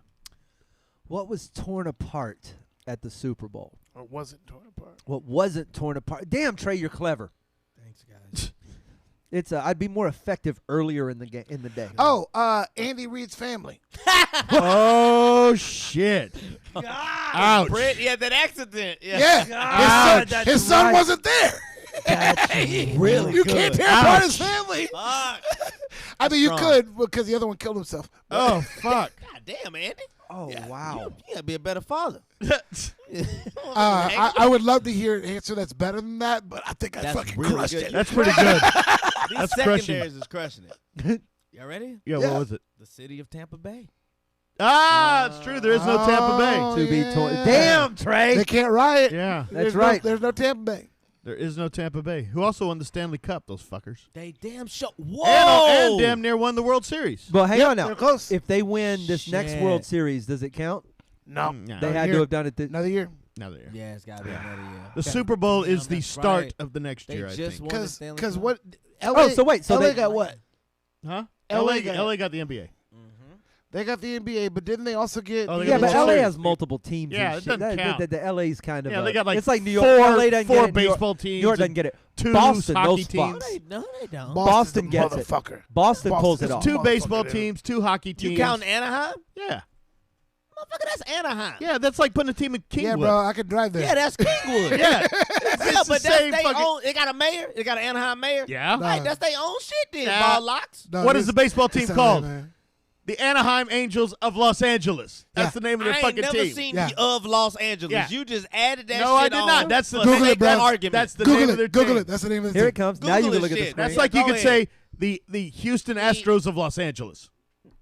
What was torn apart at the Super Bowl? Or wasn't torn apart. What wasn't torn apart? Damn, Trey, you're clever. Thanks, guys. It's I'd be more effective earlier in the in the day. Oh, Andy Reid's family. Oh shit! Ouch! Brett, yeah, that accident. Yeah. Yeah, his son right. wasn't there. That's really You good. can't tear apart his family. Fuck. I mean, you strong. could because the other one killed himself. Oh fuck! God damn, Andy. Oh wow. You gotta be a better father. I would love to hear an answer that's better than that, but I think I That's fucking really crushed good. it. That's pretty good. These That's crushing. secondaries is crushing it. Y'all ready? Yeah, Yeah. what was it? The city of Tampa Bay. It's true. There is no Tampa Oh, To be torn. yeah. Damn, Trey. They can't riot. Bay. Yeah, That's right. There's no Tampa Bay. there is no Tampa Bay. Who also won the Stanley Cup? Those fuckers. They damn sure. Whoa! And damn near won the World Series. Well, hang Yep, on now. they're close. If they win this next Shit. World Series, does it count? No, No. They had year. to have done it. Another year. Now there. Yeah, it's gotta be another year. The Super Bowl Damn, is the that's start right. of the next They year. I just think. won the Stanley Because Cup. what? LA, Oh, so wait, so LA they- got what? Huh? LA LA, got- LA got the NBA. They got the NBA, but didn't they also get? Oh, they Yeah, got but the World LA Series. has multiple teams. Yeah, and it shit. doesn't count. The LA's kind of. Yeah, they got like it's like New York. four- LA doesn't four get it. New York- baseball teams New York doesn't and get it. two Boston, hockey those teams. fucks. No, they don't. Boston the gets it. motherfucker. Boston pulls it Boston's off. Two Motherfucker, baseball dude. teams, two hockey teams. You count Anaheim? Yeah. Motherfucker, that's Anaheim. Yeah, that's like putting a team in Kingwood. Yeah, bro, I could drive there. Yeah, that's Kingwood. Yeah. Yeah, the but that's same they fucking- own. They got a mayor. They got an Anaheim mayor. Yeah. No. Right, that's their own shit. Then Yeah. ball locks. No, What it is the baseball team it's called? LA, man. The Anaheim Angels of Los Angeles. That's Yeah. the name of their I ain't fucking never team. seen Yeah. the of Los Angeles. Yeah. You just added that. No, I shit did on not. That's the for Google sake it, bro. of argument. That's the name Google of their it. Google team. it. That's the name of the Here team. it comes. Google Now you this can look at the shit. screen. That's like Go you could ahead. say the Houston Astros of Los Angeles.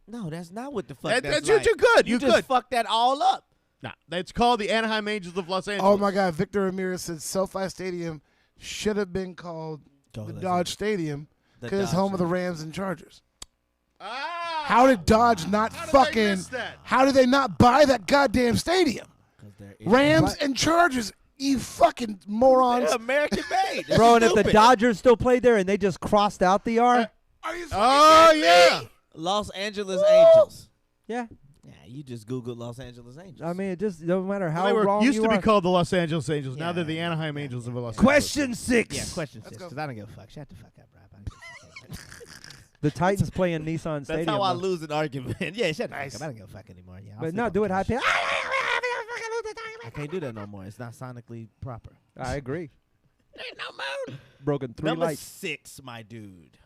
No, that's not what the fuck. That- that's you're like. too good. You You're just good. fucked that all up. Nah, it's called the Anaheim Angels of Los Angeles. Oh my God, Victor Ramirez said SoFi Stadium should have been called the Dodge Stadium The because it's Dodge home of the Rams and Chargers. Ah, How did Dodge not how did they fucking? miss that? How did they not buy that goddamn stadium? 'Cause they're Rams and Chargers, you fucking morons. They're American made. Bro, and if the Stupid. Dodgers still played there and they just crossed out the R, Are you Oh fucking yeah. Los Angeles Angels. yeah. Yeah, you just Googled Los Angeles Angels. I mean, it just no matter how They were wrong used you to be are. called the Los Angeles Angels. Now Yeah, they're the yeah, Anaheim yeah, Angels yeah. of Los Angeles. Question 6. yeah, question Let's 6, go. because I don't give a fuck. Shut the fuck up, bro. I don't give a fuck. The Titans playing Nissan That's Stadium. how I though. lose an argument. Yeah, shut the Nice. fuck up. I don't give a fuck anymore. Yeah, I'll But flip no, on do it that high shit. pitch. I can't do that no more. It's not sonically proper. I agree. Ain't no more. Broken 3 Number lights. 6, my dude.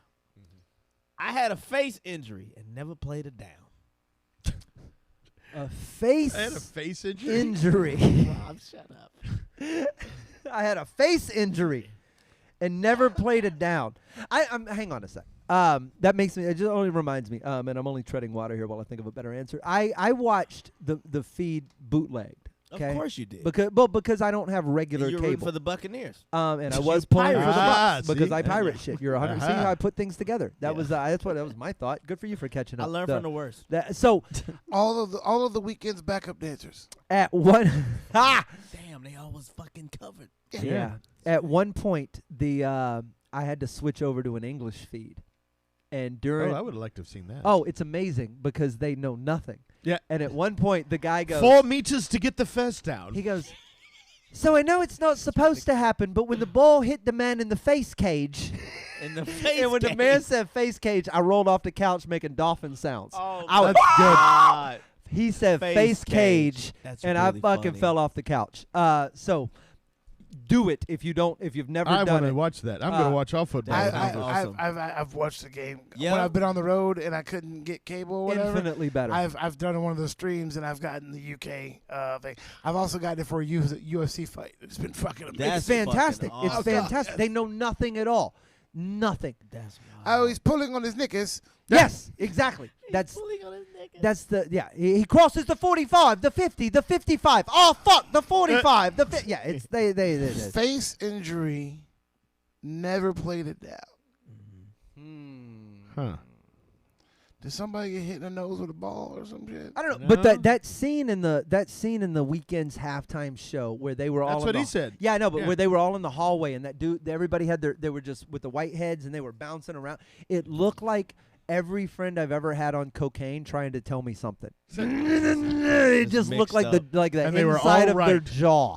I had a face injury and never played it down. A face I had a face injury. injury. Rob, shut up. I had a face injury and never played it down. I'm hang on a sec. That makes me. It just only reminds me. And I'm only treading water here while I think of a better answer. I watched the feed bootlegged. Okay? Of course you did. Because I don't have regular You're rooting cable. for the Buccaneers. And I You was pulling for the pirate. Bucks because See? I pirate shit. You're 100. See Uh-huh. how I put things together. That Yeah. was that was my thought. Good for you for catching I up. learned from the worst. So all of the weekend's backup dancers? at one Damn, they all was fucking covered. yeah. At one point I had to switch over to an English feed, and during Oh, I would have liked to have seen that. oh, it's amazing because they know nothing. Yeah. And at one point the guy goes, 4 meters to get the first down. he goes, So I know it's not supposed to happen, but when the ball hit the man in the face cage, In the face. and when the man said face cage, I rolled off the couch making dolphin sounds. Oh, I was God. He said Face face cage. cage, That's and I really fucking funny. fell off the couch. So do it if you've never I done want it. to watch that. I'm going to watch all football. That I, sounds I, awesome. I've watched the game Yeah. when I've been on the road and I couldn't get cable or whatever. Infinitely better. I've done one of those streams and I've gotten the UK thing. I've also gotten it for a UFC fight. It's been fucking amazing. That's It's fantastic. fucking It's awesome. fantastic. They know nothing at all. Nothing. That's Oh, he's pulling on his knickers. Yes, exactly. That's He crosses the 45, the 50, the 55. Oh fuck, the 45, the yeah. It's they. Face injury, never played it down. Huh. Did somebody get hit in the nose with a ball or some shit? I don't know, No? but that scene in the Weekend's halftime show where they were all That's in what the, he said. Yeah, I know, but Yeah. where they were all in the hallway and that dude, everybody had they were just with the white heads and they were bouncing around. It looked like every friend I've ever had on cocaine trying to tell me something. It just looked like mixed the And they were inside all of their right. jaw.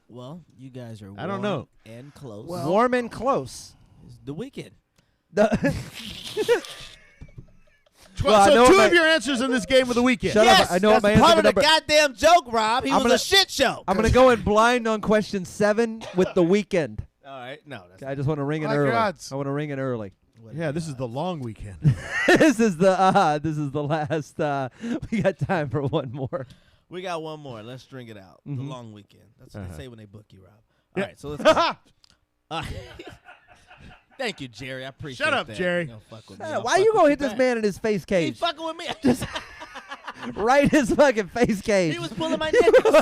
Well, you guys are warm I don't know. and close. Well- Warm and close. It's the weekend. The- Well, Well, I know so two my- of your answers in this game of the weekend. Shut up. I know what that's my answer part of the number- goddamn joke, Rob. He I'm was gonna- a shit show. I'm gonna go in blind on question 7 with the Weekend. All right, no, that's I just want to ring it I like your early. odds. I want to ring it early. Yeah, this is the long weekend. This is the last. We got time for one more. We got one more. Let's string it out. The Mhm. long weekend. That's what they say when they book you, Rob. Yeah. All right, so let's go. Thank you, Jerry. I appreciate Shut up, that. Jerry. You know, fuck with me. Hey, I'll why fuck you with gonna hit this back. man in his face He cage? fucking with me. Right his fucking face cage. He was pulling my nipples.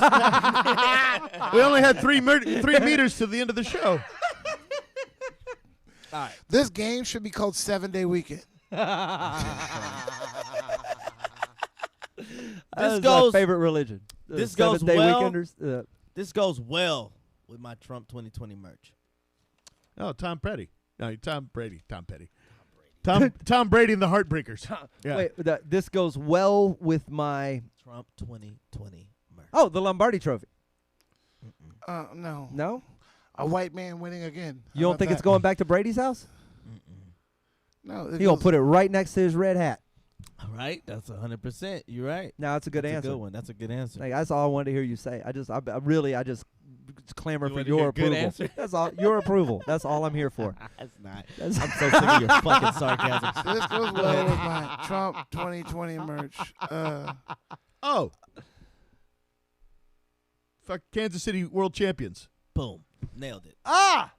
We only had 3 meters to the end of the show. All right. This game should be called 7-Day Weekend. That is goes- my favorite religion. this goes Seventh-day well- Weekenders. This goes well with my Trump 2020 merch. Oh, Tom Petty. No, Tom Brady. Tom Petty. Tom Brady and the Heartbreakers. Yeah. Wait, this goes well with my. Trump 2020 merch. Oh, the Lombardi Trophy. No. No, A white man winning again. you don't think it's going back to Brady's house? No. He gonna put it right next to his red hat. All right, that's 100%. You're right. Now it's a good That's answer. a good one. That's a good answer. Like, that's all I wanted to hear you say. I just clamor You for wanted to hear your a good approval. answer? That's all. Your approval. That's all I'm here for. That's not. That's I'm so sick of your fucking sarcasm. This goes well with my Trump 2020 merch. Oh. Fuck Kansas City world champions. Boom. Nailed it. ah.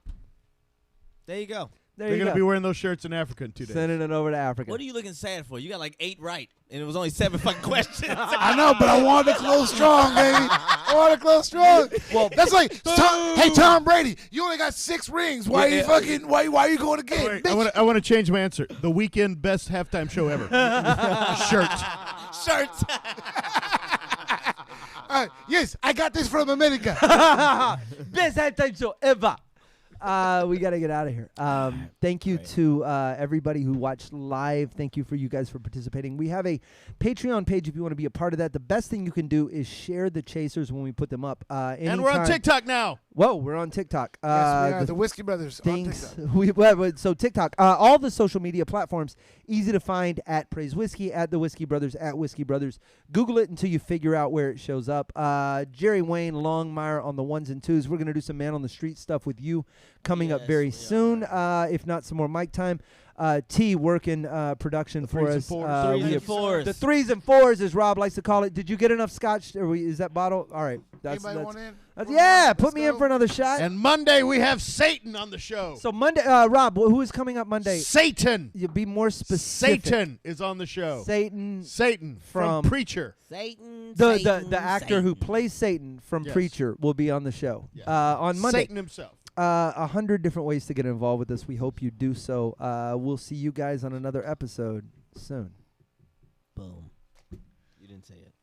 There you go. There They're you going go. to be wearing those shirts in Africa in 2 days. Sending it over to Africa. What are you looking sad for? You got like 8 right, and it was only 7 fucking questions. I know, but I wanted to close strong, baby. I wanted to close strong. Well, that's like, hey, Tom Brady, you only got 6 rings. Why Yeah. you fucking? Why are you going again? Wait, bitch? I want to change my answer. The weekend best halftime show ever. Shirt. Shirts. Yes, I got this from America. Best halftime show ever. We got to get out of here. Thank you to everybody who watched live. Thank you for you guys for participating. We have a Patreon page if you want to be a part of that. The best thing you can do is share the chasers when we put them up. And we're on anytime- TikTok now. Whoa, we're on TikTok. Yes, we are the the Whiskey Brothers on things TikTok. so TikTok, all the social media platforms, easy to find at Praise Whiskey, at the Whiskey Brothers, at Whiskey Brothers. Google it until you figure out where it shows up. Jerry Wayne Longmire on the 1s and 2s. We're gonna do some man on the street stuff with you coming up Yes, very we soon. If not some more mic time. T working production for threes and us. fours. Threes we and have- fours. The 3s and 4s, as Rob likes to call it. Did you get enough scotch? Is that bottle? All right. Anybody want in? Yeah, Let's put me in go. for another shot. And Monday we have Satan on the show. So Monday, Rob, who is coming up Monday? Satan. You be more specific. Satan is on the show. Satan, Satan from From- Preacher. Satan. the actor who plays Satan from Yes. Preacher will be on the show Yes. on Monday. Satan himself. 100 different ways to get involved with us. We hope you do so. We'll see you guys on another episode soon. Boom. You didn't say it.